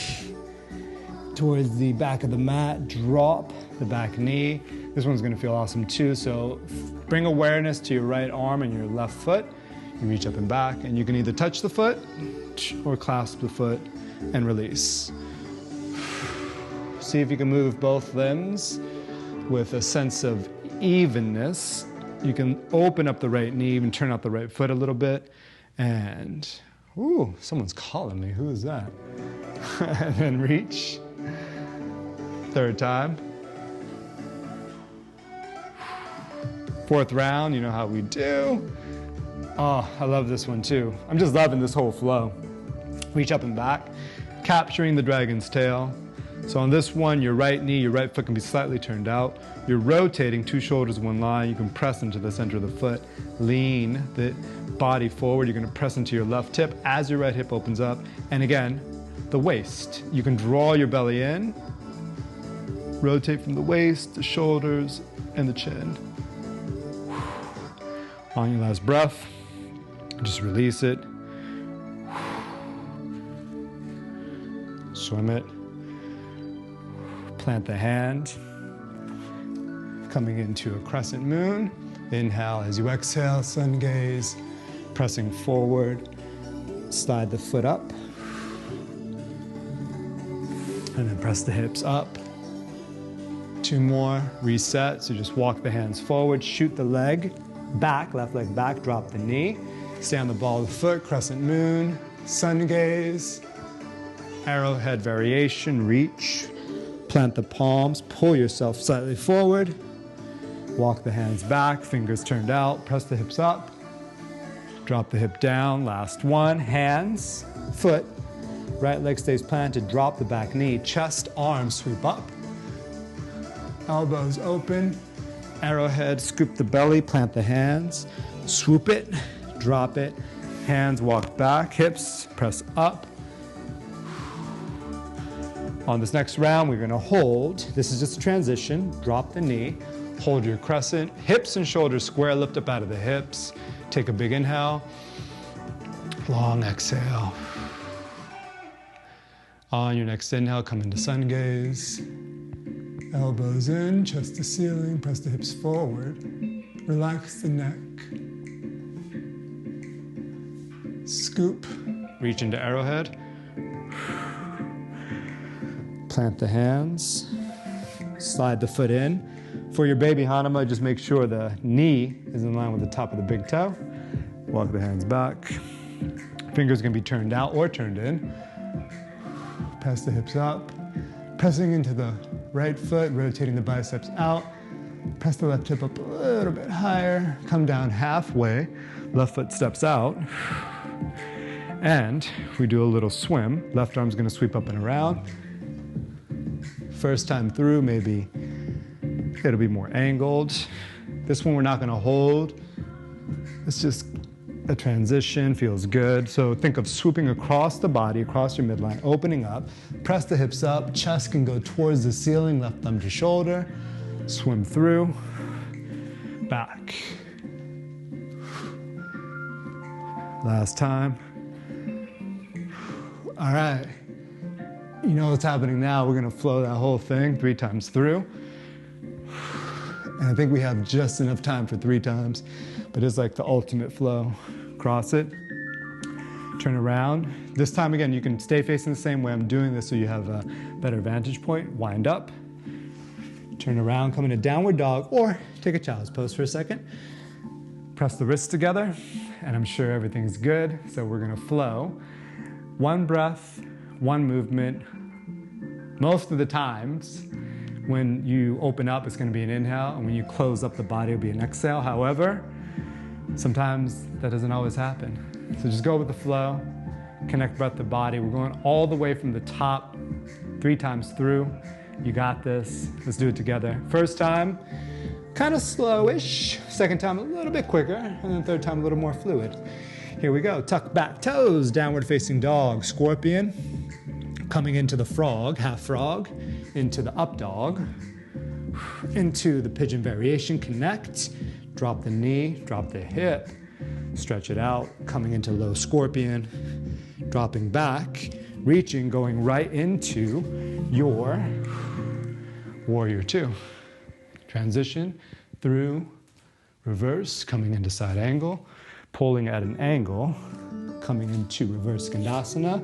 towards the back of the mat, drop the back knee. This one's gonna feel awesome too, so bring awareness to your right arm and your left foot. You reach up and back, and you can either touch the foot or clasp the foot and release. See if you can move both limbs with a sense of evenness. You can open up the right knee, even turn out the right foot a little bit. And, ooh, someone's calling me. Who is that? And then reach. Third time. Fourth round, you know how we do. Oh, I love this one too. I'm just loving this whole flow. Reach up and back, capturing the dragon's tail. So on this one, your right knee, your right foot can be slightly turned out. You're rotating 2 shoulders, 1 line. You can press into the center of the foot. Lean the body forward. You're going to press into your left hip as your right hip opens up. And again, the waist. You can draw your belly in. Rotate from the waist, the shoulders, and the chin. On your last breath, just release it. Swim it. Plant the hand. Coming into a crescent moon. Inhale as you exhale, sun gaze. Pressing forward. Slide the foot up. And then press the hips up. 2 more. Reset. So just walk the hands forward. Shoot the leg back. Left leg back. Drop the knee. Stay on the ball of the foot. Crescent moon. Sun gaze. Arrowhead variation. Reach. Plant the palms, pull yourself slightly forward, walk the hands back, fingers turned out, press the hips up, drop the hip down, last one, hands, foot, right leg stays planted, drop the back knee, chest, arms sweep up, elbows open, arrowhead, scoop the belly, plant the hands, swoop it, drop it, hands walk back, hips press up. On this next round, we're going to hold. This is just a transition. Drop the knee. Hold your crescent. Hips and shoulders square. Lift up out of the hips. Take a big inhale. Long exhale. On your next inhale, come into sun gaze. Elbows in, chest to ceiling. Press the hips forward. Relax the neck. Scoop. Reach into arrowhead. Plant the hands, slide the foot in. For your baby Hanuma, just make sure the knee is in line with the top of the big toe. Walk the hands back. Fingers can be turned out or turned in. Press the hips up. Pressing into the right foot, rotating the biceps out. Press the left hip up a little bit higher. Come down halfway. Left foot steps out. And we do a little swim. Left arm's gonna sweep up and around. First time through, maybe it'll be more angled. This one we're not gonna hold. It's just a transition, feels good. So think of swooping across the body, across your midline, opening up. Press the hips up, chest can go towards the ceiling, left thumb to shoulder. Swim through, back. Last time. All right. You know what's happening now. We're gonna flow that whole thing 3 times through. And I think we have just enough time for 3 times, but it's like the ultimate flow. Cross it, turn around. This time again, you can stay facing the same way. I'm doing this so you have a better vantage point. Wind up, turn around, come into downward dog, or take a child's pose for a second. Press the wrists together, and I'm sure everything's good. So we're gonna flow. 1 breath, 1 movement. Most of the times, when you open up, it's gonna be an inhale, and when you close up the body, it'll be an exhale. However, sometimes that doesn't always happen. So just go with the flow, connect breath to body. We're going all the way from the top, 3 times through. You got this. Let's do it together. First time, kind of slowish. Second time, a little bit quicker. And then third time, a little more fluid. Here we go. Tuck back toes, downward facing dog, scorpion. Coming into the frog, half frog, into the up dog, into the pigeon variation, connect, drop the knee, drop the hip, stretch it out, coming into low scorpion, dropping back, reaching, going right into your warrior 2. Transition through, reverse, coming into side angle, pulling at an angle, coming into reverse Skandasana.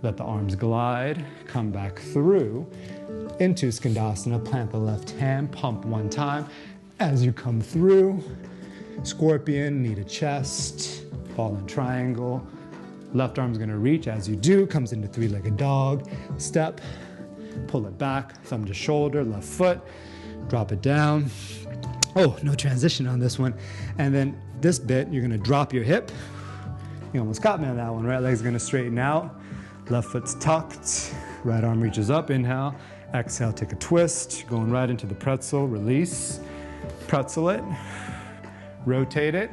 Let the arms glide, come back through into Skandasana, plant the left hand, pump one time. As you come through, scorpion, knee to chest, fallen triangle. Left arm's gonna reach as you do, comes into three-legged dog, step, pull it back, thumb to shoulder, left foot, drop it down. Oh, no transition on this one. And then this bit, you're gonna drop your hip. You almost caught me on that one. Right leg's gonna straighten out, left foot's tucked, right arm reaches up, inhale, exhale, take a twist, going right into the pretzel, release, pretzel it, rotate it,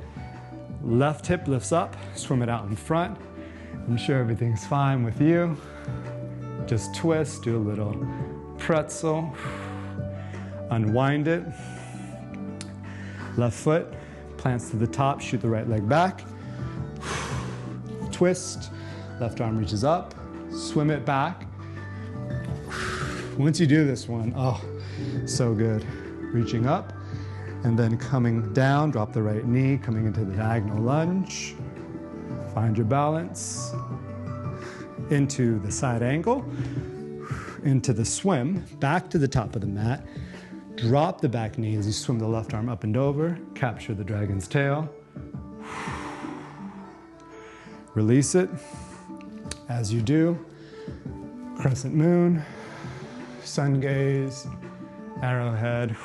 left hip lifts up, swim it out in front. I'm sure everything's fine with you. Just twist, do a little pretzel, unwind it. Left foot plants to the top, shoot the right leg back. Twist, left arm reaches up, swim it back. Once you do this one, oh, so good. Reaching up and then coming down, drop the right knee, coming into the diagonal lunge. Find your balance. Into the side angle, into the swim, back to the top of the mat. Drop the back knee as you swim the left arm up and over. Capture the dragon's tail. Release it. As you do, crescent moon, sun gaze, arrowhead,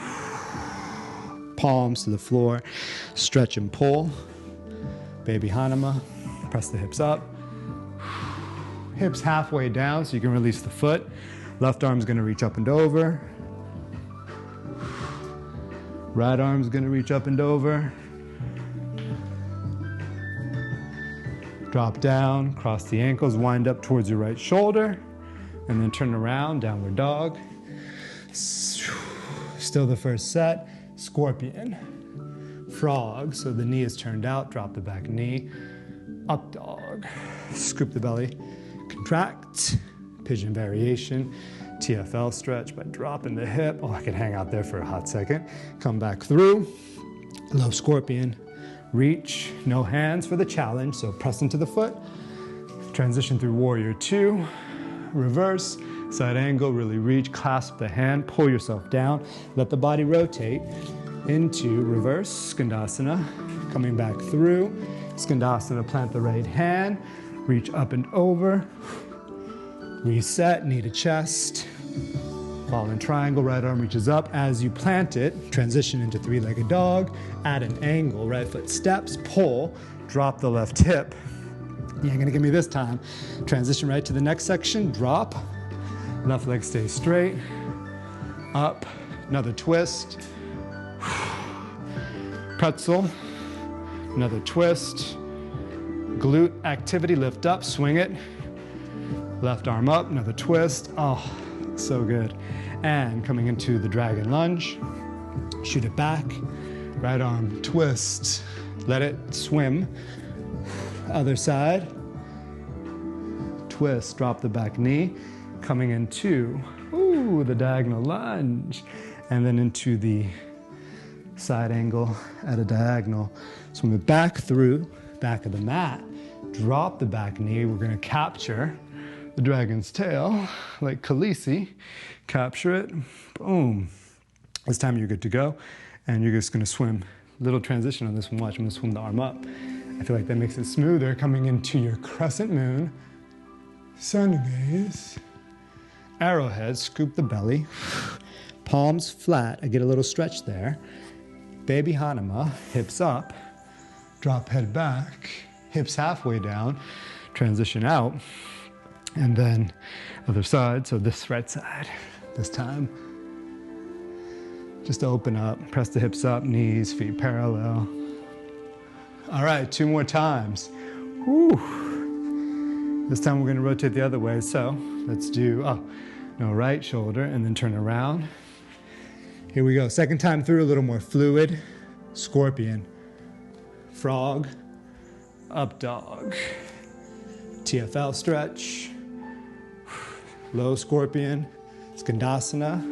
palms to the floor, stretch and pull. Baby Hanuma, press the hips up. Hips halfway down so you can release the foot. Left arm's gonna reach up and over. Right arm's gonna reach up and over. Drop down, cross the ankles, wind up towards your right shoulder, and then turn around, downward dog. Still the first set, scorpion. Frog, so the knee is turned out, drop the back knee. Up dog, scoop the belly, contract, pigeon variation. TFL stretch by dropping the hip. Oh, I can hang out there for a hot second. Come back through, low scorpion. Reach, no hands for the challenge, so press into the foot. Transition through warrior two, reverse, side angle, really reach, clasp the hand, pull yourself down, let the body rotate into reverse, Skandasana, coming back through, Skandasana, plant the right hand, reach up and over, reset, knee to chest, fallen triangle, right arm reaches up. As you plant it, transition into three-legged dog, at an angle, right foot steps, pull, drop the left hip. You ain't gonna give me this time. Transition right to the next section, drop, left leg stays straight, up, another twist, pretzel, another twist, glute activity, lift up, swing it, left arm up, another twist, oh, so good. And coming into the dragon lunge, shoot it back, right arm twist, let it swim, other side, twist, drop the back knee, coming into, the diagonal lunge, and then into the side angle at a diagonal. Swim it back through, back of the mat, drop the back knee, we're gonna capture the dragon's tail, like Khaleesi, capture it, boom. This time you're good to go, and you're just gonna swim. Little transition on this one, watch, I'm gonna swim the arm up. I feel like that makes it smoother, coming into your crescent moon, sun gaze, arrowhead, scoop the belly, palms flat, I get a little stretch there. Baby Hanuma, hips up, drop head back, hips halfway down, transition out, and then other side, so this right side, this time. Just open up, press the hips up, knees, feet parallel. All right, 2 more times. Whew. This time we're gonna rotate the other way, so let's do, no, right shoulder, and then turn around. Here we go, second time through, a little more fluid. Scorpion, frog, up dog, TFL stretch, low scorpion, Skandasana,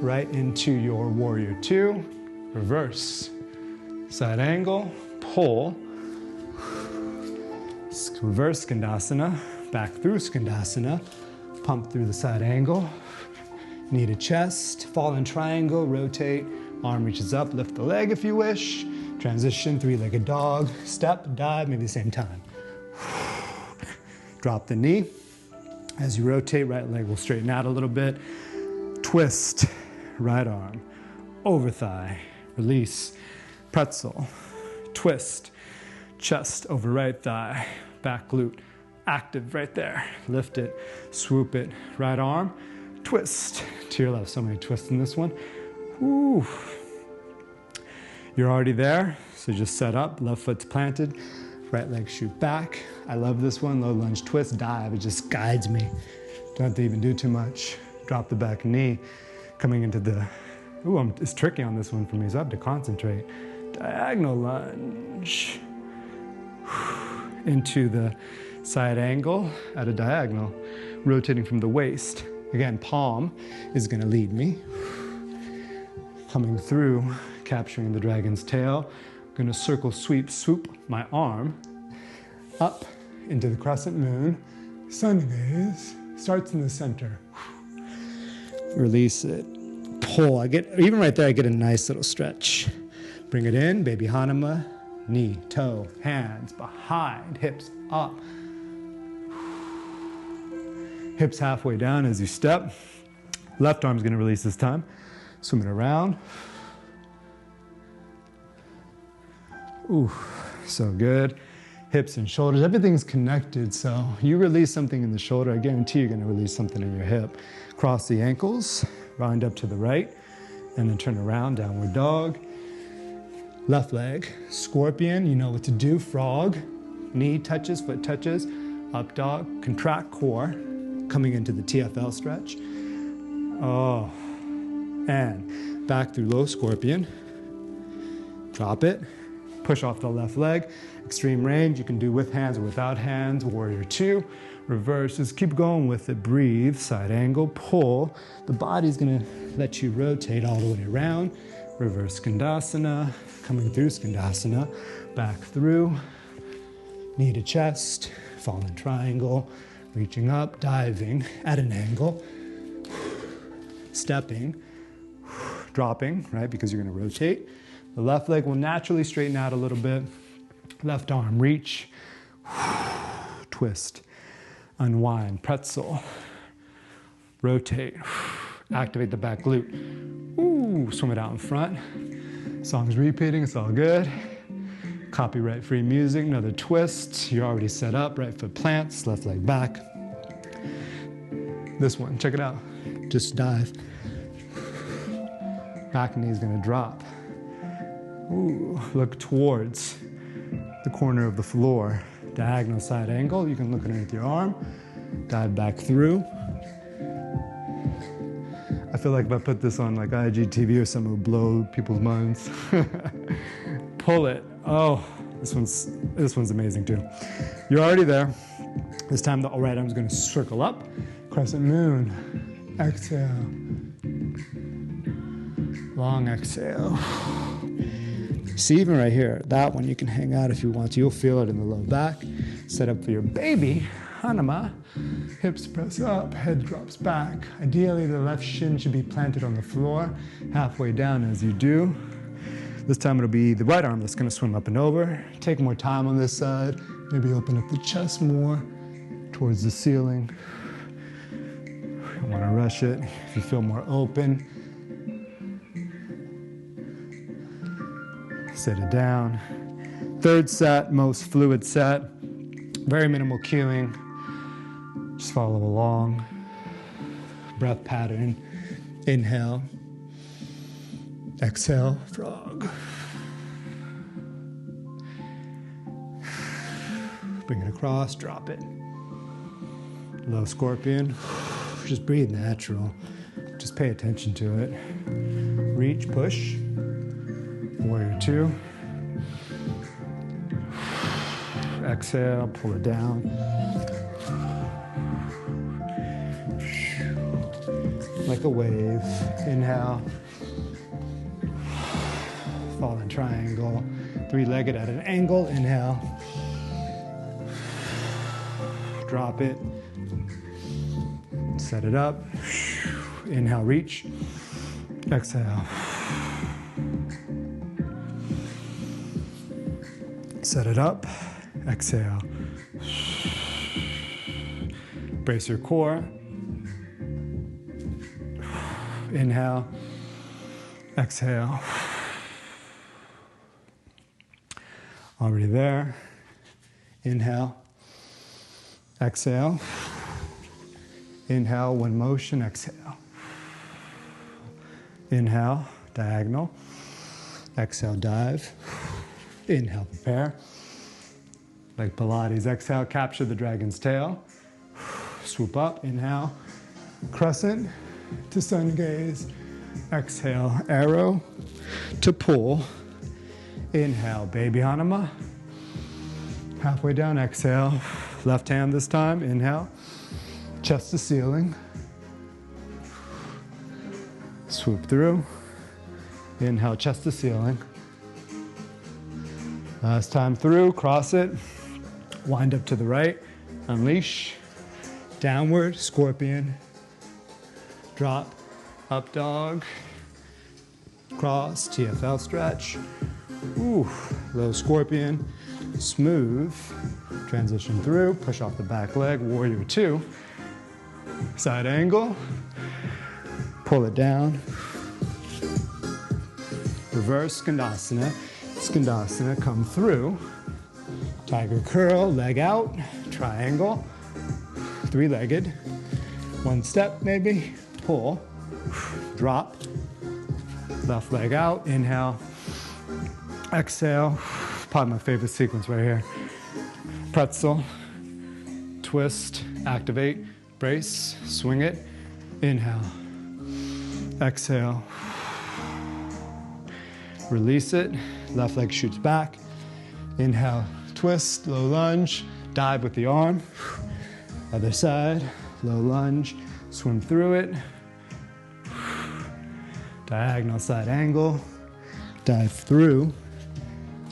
right into your warrior two, reverse, side angle, pull, Reverse Skandasana, back through Skandasana, pump through the side angle, knee to chest, fallen triangle, rotate, arm reaches up, lift the leg if you wish, transition, three-legged dog, step, dive, maybe the same time. Drop the knee. As you rotate, right leg will straighten out a little bit. Twist, right arm, over thigh, release, pretzel, twist, chest over right thigh, back glute, active right there. Lift it, swoop it, right arm, twist to your left. So many twists in this one. Woo. You're already there, so just set up, left foot's planted, right leg shoot back. I love this one, low lunge twist, dive, it just guides me. Don't have to even do too much. Drop the back knee, coming into the, it's tricky on this one for me, so I have to concentrate. Diagonal lunge. Into the side angle at a diagonal, rotating from the waist. Again, palm is gonna lead me. Coming through, capturing the dragon's tail. Gonna circle, sweep, swoop my arm up into the crescent moon. Sun gaze starts in the center. Release it, pull. Even right there, I get a nice little stretch. Bring it in, baby Hanuma. Knee, toe, hands behind, hips up. Hips halfway down as you step. Left arm's gonna release this time. Swim it around. Ooh, so good. Hips and shoulders, everything's connected. So you release something in the shoulder, I guarantee you're gonna release something in your hip. Cross the ankles, round up to the right, and then turn around, downward dog. Left leg, scorpion, you know what to do, frog, knee touches, foot touches, up dog, contract core, coming into the TFL stretch. Oh, and back through low scorpion, drop it, push off the left leg, extreme range, you can do with hands or without hands, warrior two, reverse, just keep going with it, breathe, side angle, pull, the body's gonna let you rotate all the way around, reverse Skandasana, coming through Skandasana, back through, knee to chest, fallen triangle, reaching up, diving at an angle, stepping, dropping, right, because you're gonna rotate. The left leg will naturally straighten out a little bit. Left arm, reach, twist, unwind, pretzel, rotate, activate the back glute. Ooh, swim it out in front. Song's repeating, it's all good. Copyright free music, another twist. You're already set up, right foot plants, left leg back. This one, check it out. Just dive. Back knee's gonna drop. Ooh, look towards the corner of the floor. Diagonal side angle, you can look underneath your arm. Dive back through. I feel like if I put this on like IGTV or something, it would blow people's minds. Pull it. Oh, this one's amazing too. You're already there. This time the right arm's gonna circle up. Crescent moon. Exhale. Long exhale. See, even right here, that one you can hang out if you want to. You'll feel it in the low back. Set up for your baby, Hanuma. Hips press up, head drops back. Ideally, the left shin should be planted on the floor, halfway down as you do. This time it'll be the right arm that's gonna swim up and over. Take more time on this side. Maybe open up the chest more towards the ceiling. You don't wanna rush it. If you feel more open, set it down. Third set, most fluid set. Very minimal cueing. Just follow along. Breath pattern. Inhale. Exhale, frog. Bring it across, drop it. Low scorpion. Just breathe natural. Just pay attention to it. Reach, push. Warrior two. Exhale, pull it down. Like a wave. Inhale. Fallen triangle. Three-legged at an angle. Inhale. drop it, set it up, inhale, reach, exhale. Set it up, exhale. Brace your core. Inhale, exhale. Already there. Inhale, exhale. Inhale, one motion, exhale. Inhale, diagonal. Exhale, dive. Inhale, prepare. Like Pilates, exhale, capture the dragon's tail. Swoop up, inhale, crescent to sun gaze. Exhale, arrow to pull. Inhale, baby Hanuma. Halfway down, exhale. Left hand this time, inhale. Chest to ceiling. Swoop through. Inhale, chest to ceiling. Last time through, cross it. Wind up to the right. Unleash. Downward, scorpion. Drop, up dog. Cross, TFL stretch. Ooh, low scorpion. Smooth. Transition through, push off the back leg, warrior two. Side angle. Pull it down. Reverse Skandasana. Skandasana, come through. Tiger curl, leg out. Triangle. Three-legged. One step maybe. Pull. Drop. Left leg out. Inhale. Exhale. Probably my favorite sequence right here. Pretzel. Twist. Activate. Brace. Swing it. Inhale. Exhale. Release it. Left leg shoots back. Inhale. Twist. Low lunge. Dive with the arm. Other side. Low lunge. Swim through it. Diagonal side angle. Dive through.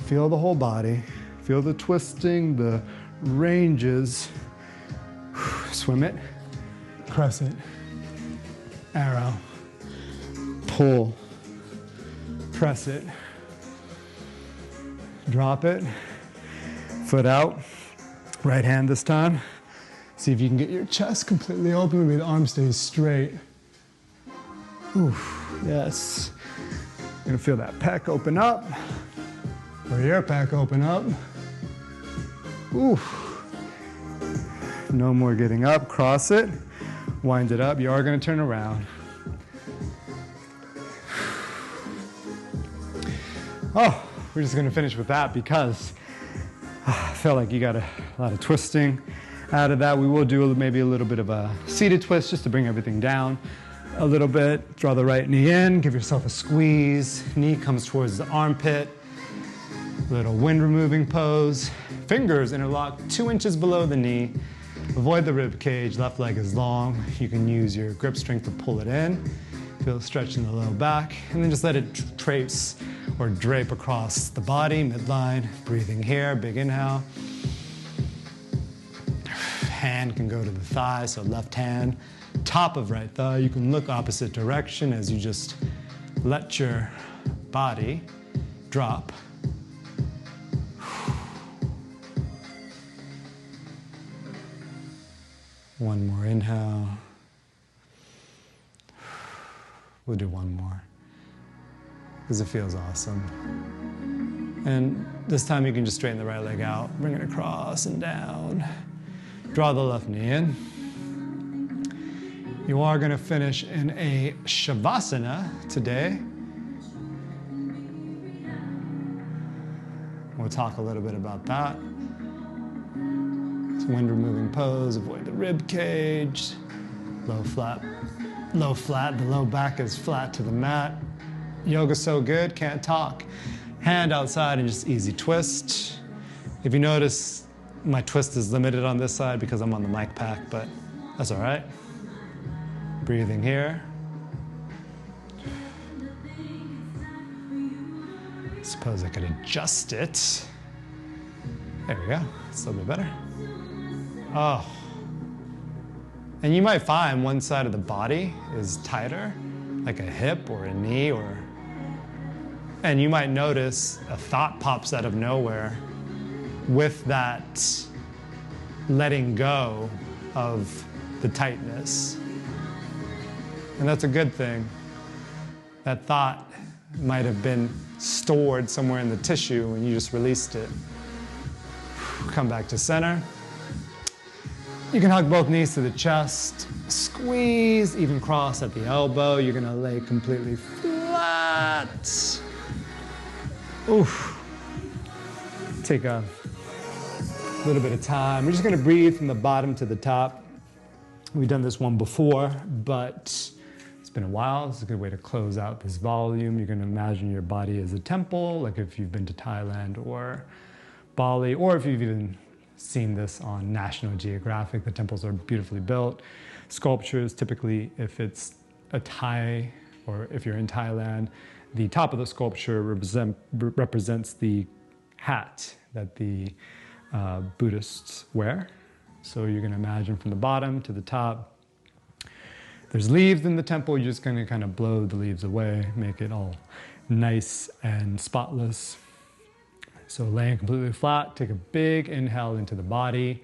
Feel the whole body. Feel the twisting, the ranges. Swim it. Crescent. Arrow. Pull. Press it. Drop it. Foot out. Right hand this time. See if you can get your chest completely open. Maybe the arm stays straight. Oof, yes. You're gonna feel that pec open up. Or your pec open up. Oof. No more getting up. Cross it. Wind it up. You are gonna turn around. Oh, we're just gonna finish with that because I felt like you got a lot of twisting out of that. We will do maybe a little bit of a seated twist just to bring everything down a little bit. Draw the right knee in, give yourself a squeeze. Knee comes towards the armpit. Little wind removing pose. Fingers interlock 2 inches below the knee. Avoid the rib cage, left leg is long. You can use your grip strength to pull it in. Feel a stretch in the low back, and then just let it trace or drape across the body, midline. Breathing here, big inhale. Hand can go to the thigh, so left hand, top of right thigh. You can look opposite direction as you just let your body drop. One more inhale. We'll do one more because it feels awesome. And this time you can just straighten the right leg out, bring it across and down. Draw the left knee in. You are going to finish in a Shavasana today. We'll talk a little bit about that. It's wind removing pose, avoid the rib cage. Low flat. Low flat, the low back is flat to the mat. Yoga's so good, can't talk. Hand outside and just easy twist. If you notice, my twist is limited on this side because I'm on the mic pack, but that's all right. Breathing here. Suppose I could adjust it. There we go, it's a little bit better. Oh, And you might find one side of the body is tighter, like a hip or a knee, and you might notice a thought pops out of nowhere with that letting go of the tightness. And that's a good thing. That thought might have been stored somewhere in the tissue and you just released it. Come back to center. You can hug both knees to the chest, squeeze, even cross at the elbow. You're gonna lay completely flat. Oof. Take a little bit of time. We're just gonna breathe from the bottom to the top. We've done this one before, but it's been a while. It's a good way to close out this volume. You're gonna imagine your body as a temple, like if you've been to Thailand or Bali, or if you've even seen this on National Geographic. The temples are beautifully built. Sculptures, typically if it's a Thai, or if you're in Thailand, the top of the sculpture represents the hat that the Buddhists wear. So you're gonna imagine from the bottom to the top. There's leaves in the temple. You're just gonna kind of blow the leaves away, make it all nice and spotless. So laying completely flat, take a big inhale into the body.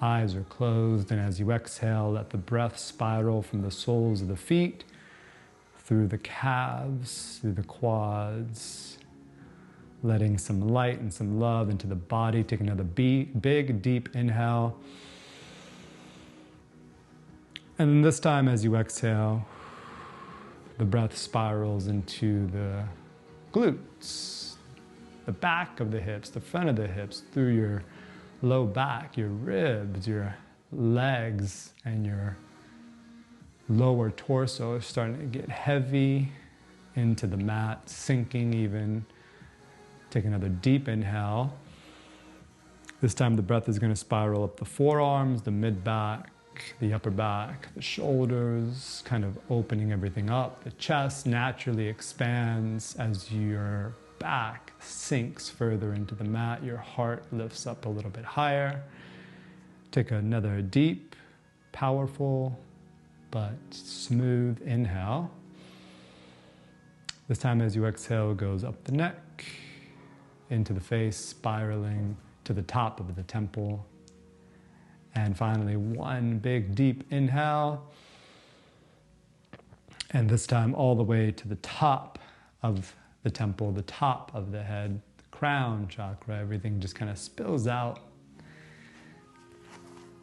Eyes are closed, and as you exhale, let the breath spiral from the soles of the feet, through the calves, through the quads, letting some light and some love into the body. Take another big, deep inhale. And then this time, as you exhale, the breath spirals into the glutes, the back of the hips, the front of the hips, through your low back, your ribs, your legs, and your lower torso is starting to get heavy into the mat, sinking even. Take another deep inhale. This time the breath is going to spiral up the forearms, the mid-back, the upper back, the shoulders, kind of opening everything up. The chest naturally expands as your back sinks further into the mat. Your heart lifts up a little bit higher. Take another deep, powerful, but smooth inhale. This time as you exhale, goes up the neck, into the face, spiraling to the top of the temple. And finally, one big deep inhale. And this time all the way to the top of the temple, the top of the head, the crown chakra, everything just kind of spills out,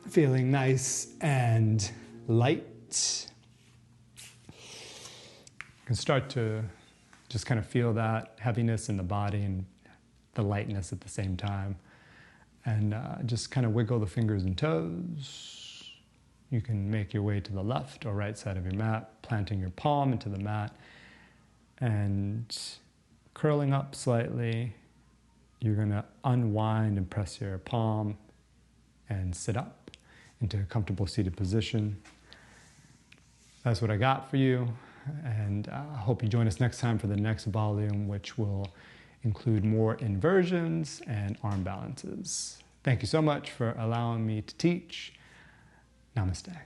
feeling nice and light. You can start to just kind of feel that heaviness in the body and the lightness at the same time. And just kind of wiggle the fingers and toes. You can make your way to the left or right side of your mat, planting your palm into the mat and curling up slightly. You're going to unwind and press your palm and sit up into a comfortable seated position. That's what I got for you, and I hope you join us next time for the next volume, which will include more inversions and arm balances. Thank you so much for allowing me to teach. Namaste.